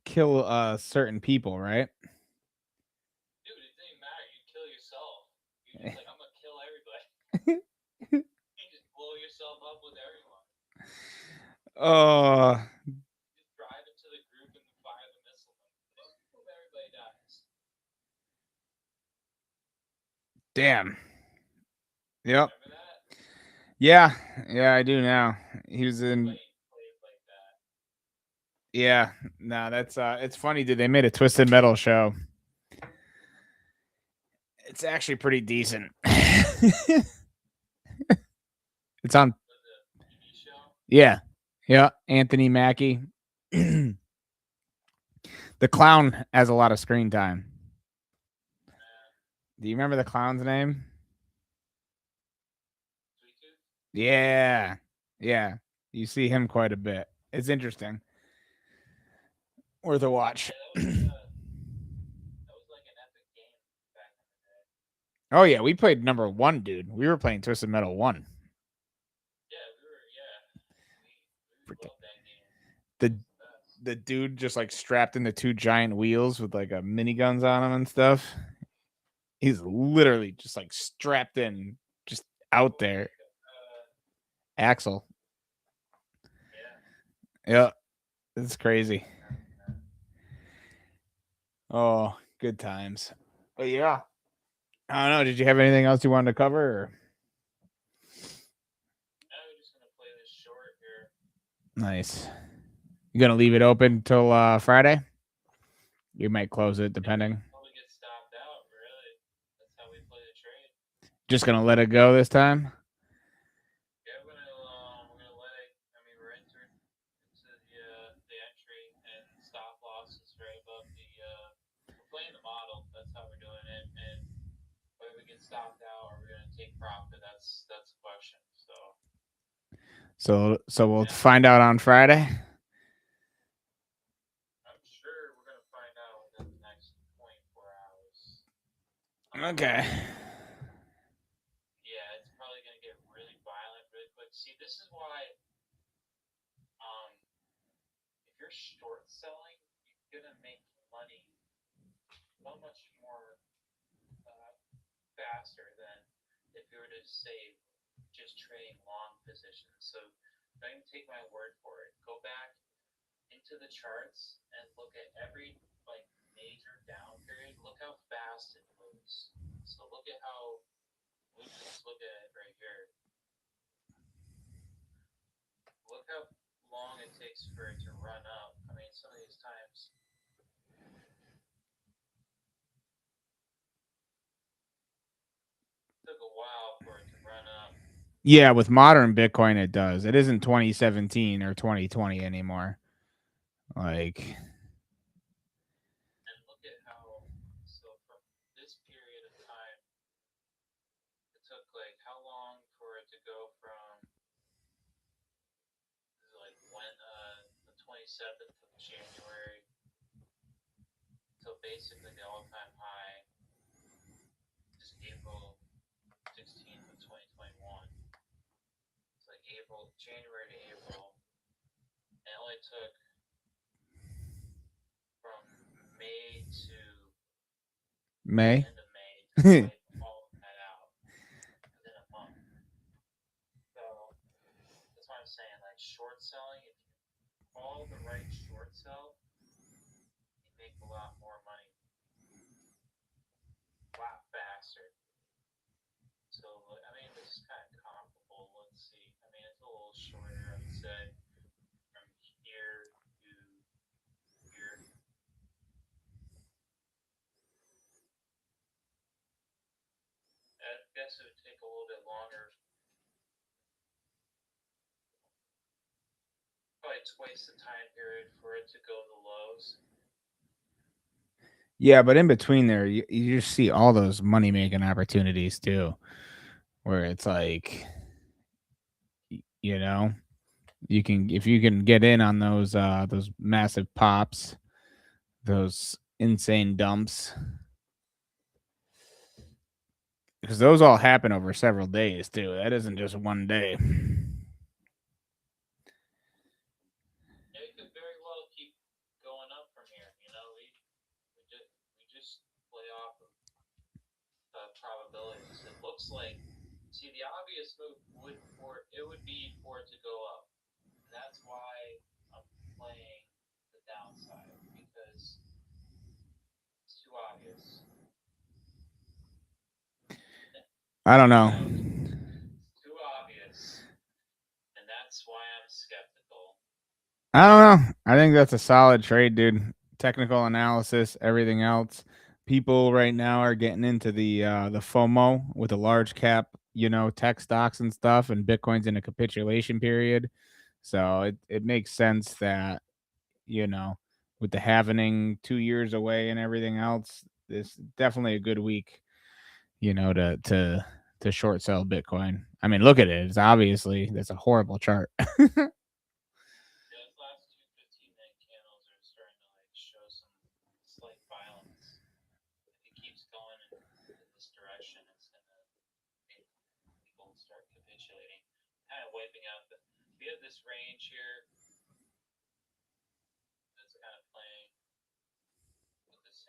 kill certain people, right? Dude, it didn't matter. You kill yourself. You're just like, I'm gonna kill everybody. You just blow yourself up with everyone. Oh, Just drive into the group and fire the missile. Boom, everybody dies. damn. Yep. Remember that? Yeah, yeah, I do now. He was in. Played like that. Yeah, no, that's it's funny, dude. They made a Twisted Metal show. It's actually pretty decent. It's on. Was it a TV show? Yeah, yeah. Anthony Mackie. The clown has a lot of screen time. Do you remember the clown's name? Sweet Tooth? Yeah, yeah. You see him quite a bit. It's interesting. Worth a watch. Yeah, that was like an epic game back in the day. Oh yeah, we played number 1, dude. We were playing Twisted Metal 1. Yeah, we Freaking loved that game. the the dude just like strapped into 2 giant wheels with like a miniguns on him and stuff. He's literally just like strapped in, just out there. Axel. Yeah. Yeah, it's crazy. Oh, good times. But yeah, I don't know. Did you have anything else you wanted to cover? Or? Now we're just gonna play this short here. Nice. You gonna leave it open till Friday? You might close it depending. Until we get stopped out, really. That's how we play the trade. Just gonna let it go this time. Yeah, we're gonna let it. I mean, we're entering into the entry, and stop loss is right above the stopped out or we're gonna take profit. That's a question. So So we'll yeah, find out on Friday. I'm sure we're gonna find out within the next 24 hours. Okay. Yeah, it's probably gonna get really violent really quick. See, this is why um if you're short selling, you're gonna make money so much more uh, faster than if you were to say just trading long positions. So don't even take my word for it. Go back into the charts and look at every like major down period. Look how fast it moves. So look at how we just look at it right here. Look how long it takes for it to run up. I mean, some of these times it took a while for it to run up. Yeah, with modern Bitcoin, it does. It isn't 2017 or 2020 anymore. Like, And look at how, so from this period of time, it took like how long for it to go from like when the 27th of January till basically the all-time high is April 16th of 2021. It's like April, January to April, and it only took from May to the May. end of May to wipe all of that out within a month. So that's why I'm saying like short selling. If you call the right short sell, you make a lot more money, a lot faster. So I mean, this is kind of comparable. Let's see. I mean, it's a little shorter, I would say, from here to here. I guess it would take a little bit longer, probably twice the time period for it to go to the lows. Yeah, but in between there, you just see all those money making opportunities too, where it's like, you know, you can if you can get in on those massive pops, those insane dumps, because those all happen over several days too. That isn't just one day. Yeah, it could very well keep going up from here. You know, we just play off of probabilities. It looks like, see, the obvious move would be for it to go up, and that's why I'm playing the downside because it's too obvious. I don't You know. know, it's too obvious, and that's why I'm skeptical. I don't know. I think that's a solid trade, dude. Technical analysis, everything else. People right now are getting into the FOMO with the large cap, tech stocks and stuff, and Bitcoin's in a capitulation period. So it makes sense that, you know, with the halvening 2 years away and everything else, this definitely a good week, to short sell Bitcoin. I mean, look at it. It's obviously that's a horrible chart. Yeah, those last two 15-minute candles are starting to like show some slight violence. If it keeps going in this direction, it's gonna make people start capitulating, kind of wiping out the. We have this range here that's kind of playing with this.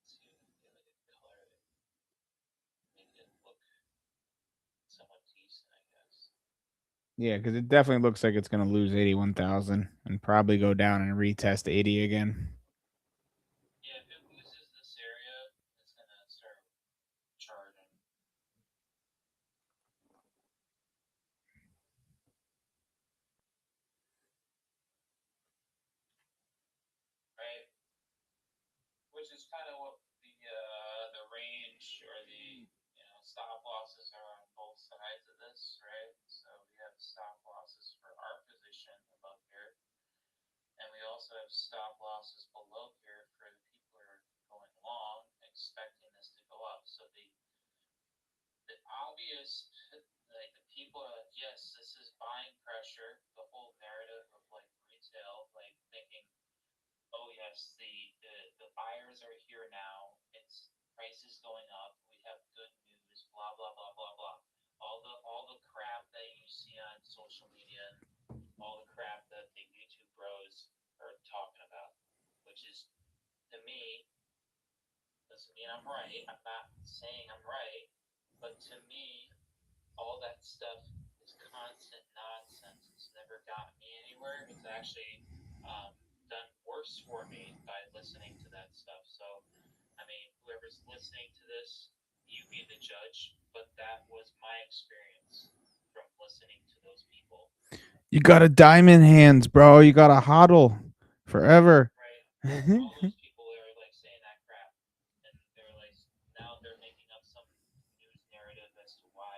Let's see if I can get like a color that make it look somewhat decent, I guess. Yeah, because it definitely looks like it's going to lose 81,000 and probably go down and retest 80 again. Yeah, if it loses this area, it's gonna start charging. Right? Which is kind of what the range or the stop losses are on both sides of this, right? So we have stop losses for our position above here, and we also have stop losses below here for the people who are going long, and expecting this to go up. So the obvious, like the people are like, yes, this is buying pressure. The whole narrative of like retail, like thinking, oh yes, the buyers are here now. It's prices going up. We have good news. Blah blah blah blah blah. All the crap that you see on social media and all the crap that the YouTube bros are talking about, which is to me doesn't mean I'm right. I'm not saying I'm right, but to me, all that stuff is constant nonsense. It's never gotten me anywhere. It's actually done worse for me by listening to that stuff. So, I mean, whoever's listening to this, you be the judge. But that was my experience from listening to those people. You got a diamond hands, bro. You got a hodl forever. Right? All those people are like saying that crap, and they're like now they're making up some news narrative as to why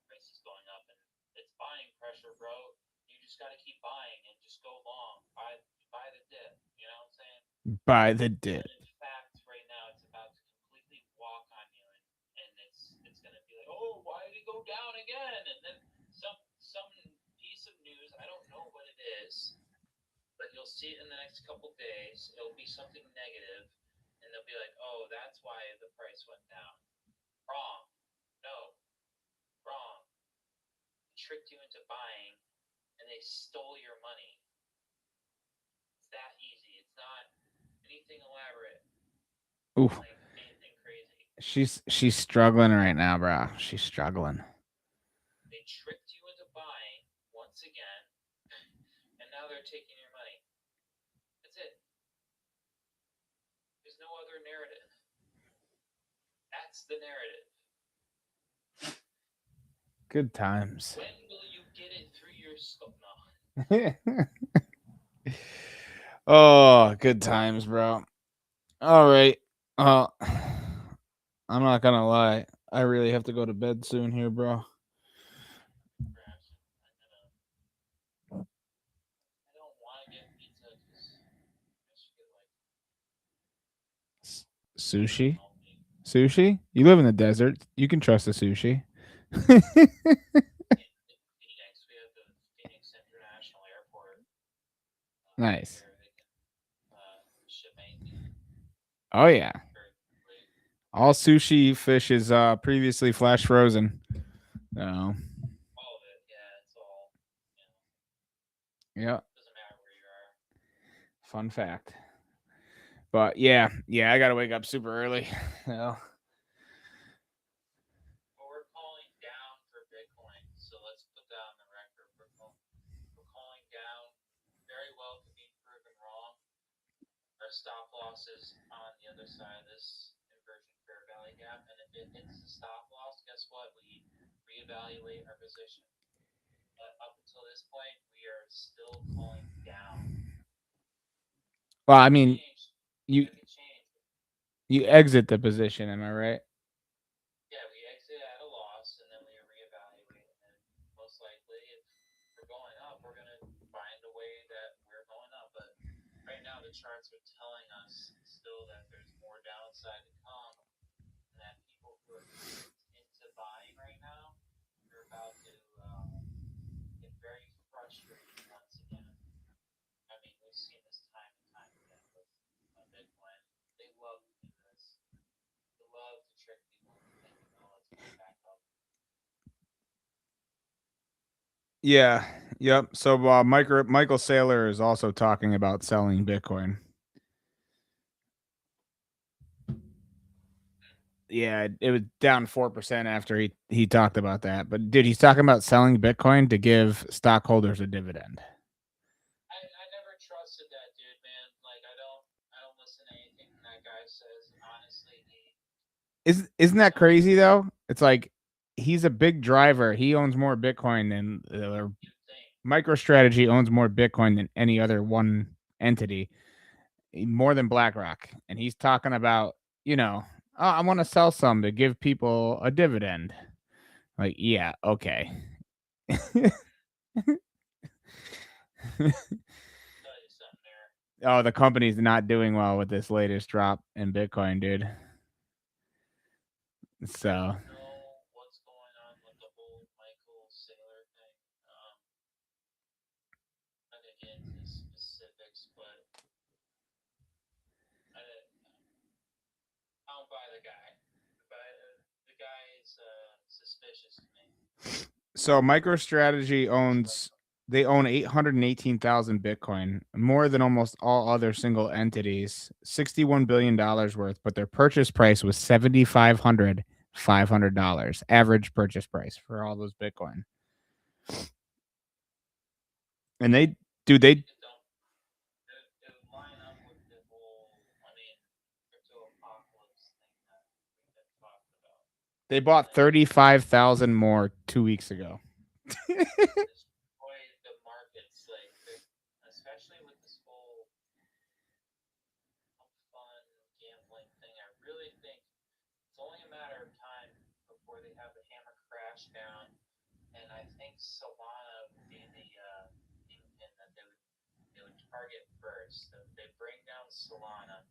price is going up, and it's buying pressure, bro. You just got to keep buying and just go long. Buy the dip. You know what I'm saying? By the dip. When in fact, right now it's about to completely walk on you, and it's gonna be like, oh, why did it go down again? And then some piece of news, I don't know what it is, but you'll see it in the next couple days. It'll be something negative, and they'll be like, "Oh, that's why the price went down." Wrong. No, wrong. They tricked you into buying, and they stole your money. It's that easy. It's not anything elaborate. Oof. Like anything crazy. She's struggling right now, bro. She's struggling. They tricked you into buying once again, and now they're taking your money. That's it. There's no other narrative. That's the narrative. Good times. When will you get it through your skull? No. Oh, good times, bro. All right. I'm not gonna lie. I really have to go to bed soon here, bro. Perhaps I don't want to get pizza because I should get like Sushi? healthy. Sushi? You live in the desert. You can trust the sushi. In Phoenix, we have the Phoenix International Airport Nice. here. They can ship anything Oh yeah. very quickly. All sushi fish is previously flash frozen. So All of it, yeah, it's all. yeah. Doesn't matter where you are. Fun fact. But yeah, I gotta wake up super early. So But we're calling down for Bitcoin, so let's put that on the record. We're calling down. Very well could be proven wrong. Our stop loss is on the other side of this inversion fair value gap, and if it hits the stop loss, guess what? We reevaluate our position. But up until this point, we are still calling down. well, I mean, Change. you That could change. you exit the position, am I right? Yeah, we exit at a loss, and then we reevaluate. And most likely, if we're going up, we're gonna find a way that we're going up. But right now, the charts are telling us still that there's more downside to come, and that people who are tricked into buying right now are about to get very frustrated once again. I mean, we've seen this time and time again with Bitcoin. They love to do this. They love to trick people into thinking, "Oh, it's going back up." Yeah. Yep. So Michael Saylor is also talking about selling Bitcoin. Yeah, it was down 4% after he talked about that. But dude, he's talking about selling Bitcoin to give stockholders a dividend. I never trusted that dude, man. Like I don't listen to anything that guy says. Honestly, Isn't that crazy though? It's like he's a big driver. He owns more Bitcoin than you'd think. MicroStrategy owns more Bitcoin than any other one entity, more than BlackRock. And he's talking about, oh, I want to sell some to give people a dividend. Like, yeah, okay. Tell you something there. Oh, the company's not doing well with this latest drop in Bitcoin, dude. So I don't know what's going on with the whole Michael Saylor thing. Not gonna get into specifics, but I don't buy the guy. The guy is suspicious to me. so MicroStrategy owns they own 818,000 Bitcoin, more than almost all other single entities, $61 billion worth, but their purchase price was $7,500, average purchase price for all those Bitcoin. And they do they It don't. It would line up with the whole. I mean, crypto apocalypse thing that we've been talking about. they bought 35,000 more 2 weeks ago. Destroy the markets, like especially with this whole fun gambling thing. I really think it's only a matter of time before they have the hammer crash down, and I think Solana would be the kingpin that they would target first. If they bring down Solana,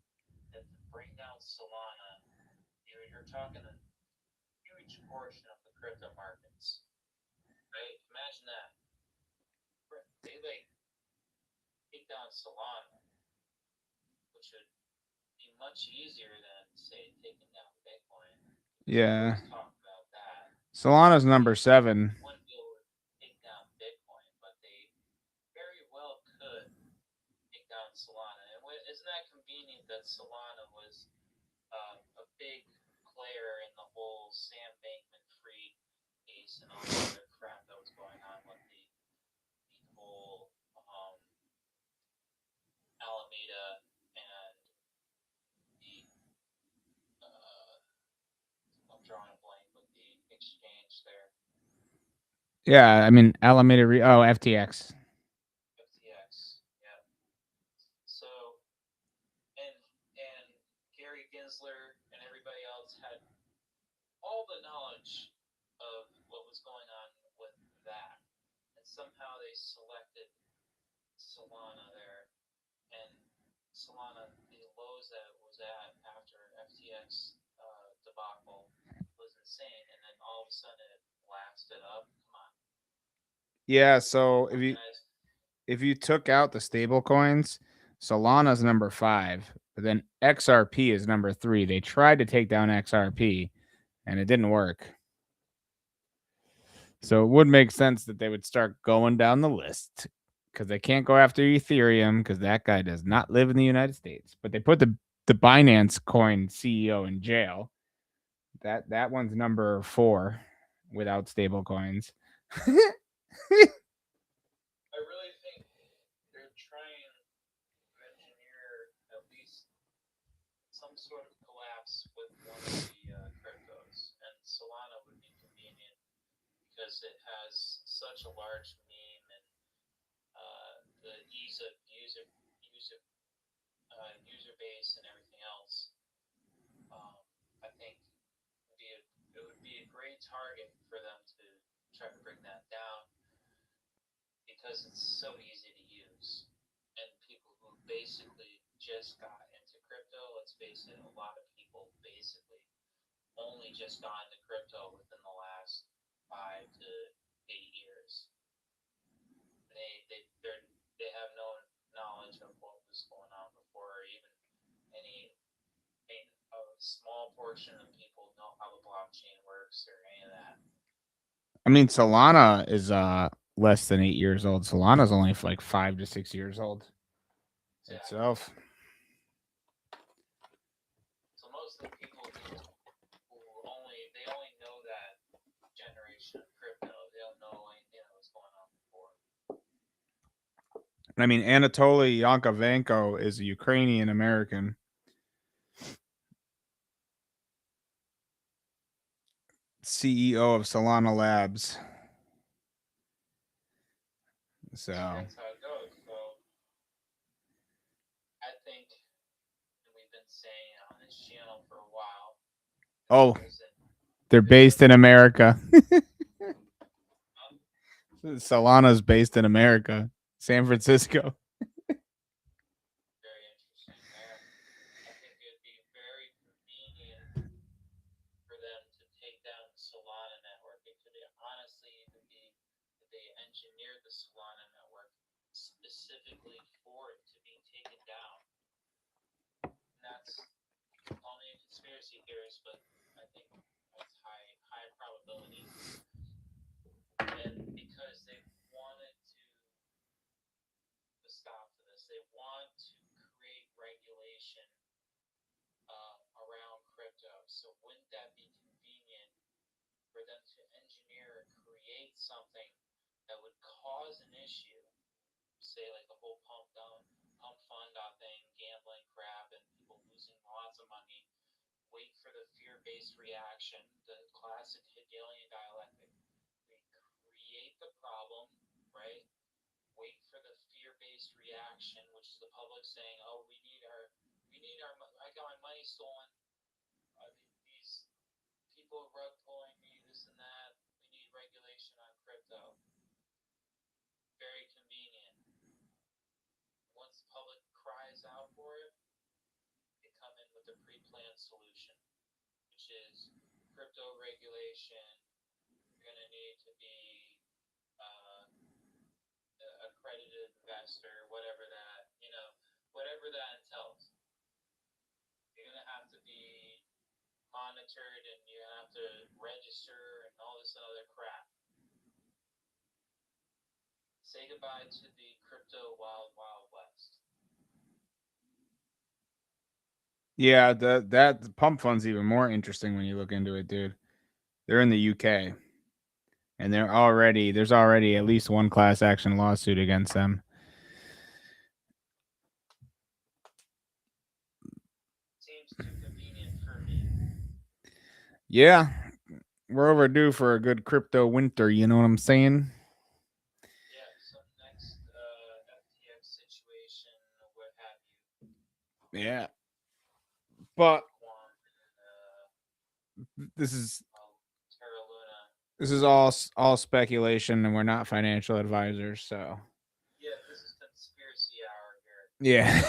you're talking a huge portion of the crypto markets, right? Imagine that they like take down Solana, which would be much easier than say taking down Bitcoin. Yeah. Let's talk about that. Solana's number 7. One deal would take down Bitcoin, but they very well could take down Solana. And isn't that convenient that Solana was a big player in the whole Sam Bankman-Fried case and all the other crap that was going on with the whole Alameda and the I'm drawing a blank with the exchange there. Yeah, I mean Alameda FTX. FTX, yeah. So and Gary Gensler and everybody else had all the knowledge of what was going on with that, and somehow they selected Solana there, and Solana, the lows that it was at after FTX debacle was insane, and then all of a sudden it blasted up. Come on. Yeah, so if you took out the stable coins, Solana's number 5, but then XRP is number 3. They tried to take down XRP and it didn't work. So it would make sense that they would start going down the list because they can't go after Ethereum because that guy does not live in the United States. But they put the Binance coin CEO in jail. That one's number 4 without stable coins. I really think they're trying to engineer at least some sort of collapse with one of the cryptos, and Solana would be convenient because it has such a large meme and the ease of user base and everything else. I think it would be a great target for them to try to bring that down because it's so easy to use. And people who basically just got into crypto, let's face it, a lot of people basically only just got into crypto within the last 5 to 8 years. They have no knowledge of what was going on before, or even any a small portion of people know how the blockchain works or any of that. I mean, Solana is less than 8 years old. Solana's only like 5 to 6 years old itself. So most of the people who only know that generation of crypto, they don't know anything that was going on before. I mean, Anatoly Yankovenko is a Ukrainian American. CEO of Solana Labs. So that's how it goes. So I think, and we've been saying it on this channel for a while. Oh, they're based in America. Solana's based in America, San Francisco. Very interesting there. I think it would be very convenient for them to specifically for it to be taken down. And that's only a conspiracy theorist, but I think that's high probability. And because they wanted to stop to this, they want to create regulation around crypto. So wouldn't that be convenient for them to engineer or create something that would cause an issue, say like the whole pump fund thing, gambling crap, and people losing lots of money? Wait for the fear-based reaction, the classic Hegelian dialectic. We create the problem, right? Wait for the fear-based reaction, which is the public saying, "Oh, we need our, I got my money stolen. These people rug pulling me, this and that. We need regulation on crypto." Very convenient. Once the public cries out for it, they come in with a pre-planned solution, which is crypto regulation. You're going to need to be accredited investor, whatever that entails. You're going to have to be monitored, and you're going to have to register and all this other crap. Say goodbye to the crypto wild west. Yeah, that pump fund's even more interesting when you look into it, dude. They're in the UK, and there's already at least one class action lawsuit against them. Seems too convenient for me. Yeah, we're overdue for a good crypto winter. You know what I'm saying? Yeah, some next FTX situation, what have you. Yeah, but this is Terra Luna. This is all speculation, and we're not financial advisors, so yeah, this is conspiracy hour here. Yeah.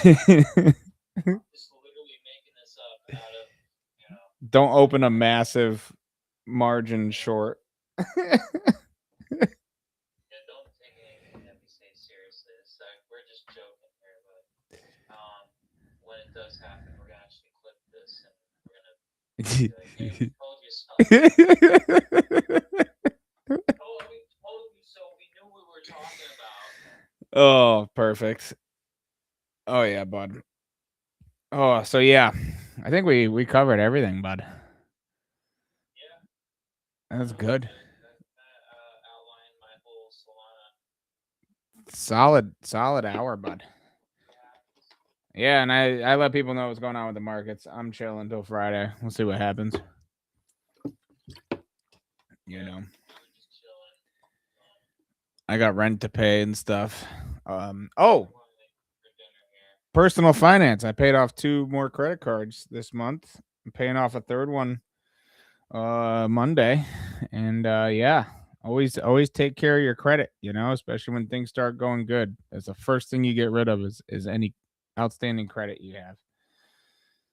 Just literally making this up out of, Don't open a massive margin short. Yeah, don't take anything that we say seriously. It's like we're just joking here, but when it does happen, we're gonna actually clip this and we're gonna be like, "Hey, we told you so." Oh, we told you so. We knew what we were talking about. Oh, perfect. Oh yeah, bud. Oh, so yeah, I think we covered everything, bud. Yeah, That's good. outline my whole Solana. Solid hour, bud. Yeah, and I let people know what's going on with the markets. I'm chilling until Friday. We'll see what happens. You know, Just chilling. I got rent to pay and stuff. Personal finance. I paid off 2 more credit cards this month. I'm paying off a third one Monday. And yeah, always take care of your credit, especially when things start going good. That's the first thing you get rid of is any outstanding credit you have.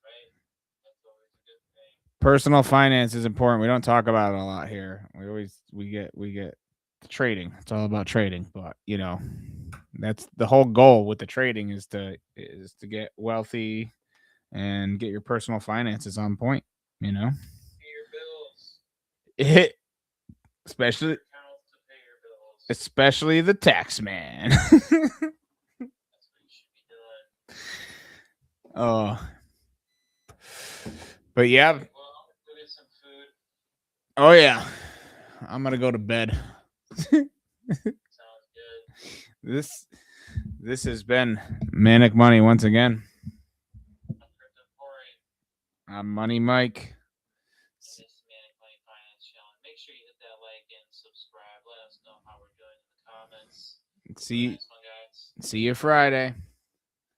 Right. That's always a good thing. Personal finance is important. We don't talk about it a lot here. We get trading. It's all about trading, but that's the whole goal with the trading is to get wealthy and get your personal finances on point, Pay your bills. It especially Accounts to pay your bills. especially the tax man. That's what you should be doing. Oh. But yeah. Well, go get some food. Oh yeah. I'm gonna go to bed. Sounds good. This has been Manic Money once again. I'm Money Mike. This is Manic Money Finance Channel. Make sure you hit that like and subscribe. Let us know how we're doing in the comments. See you Friday.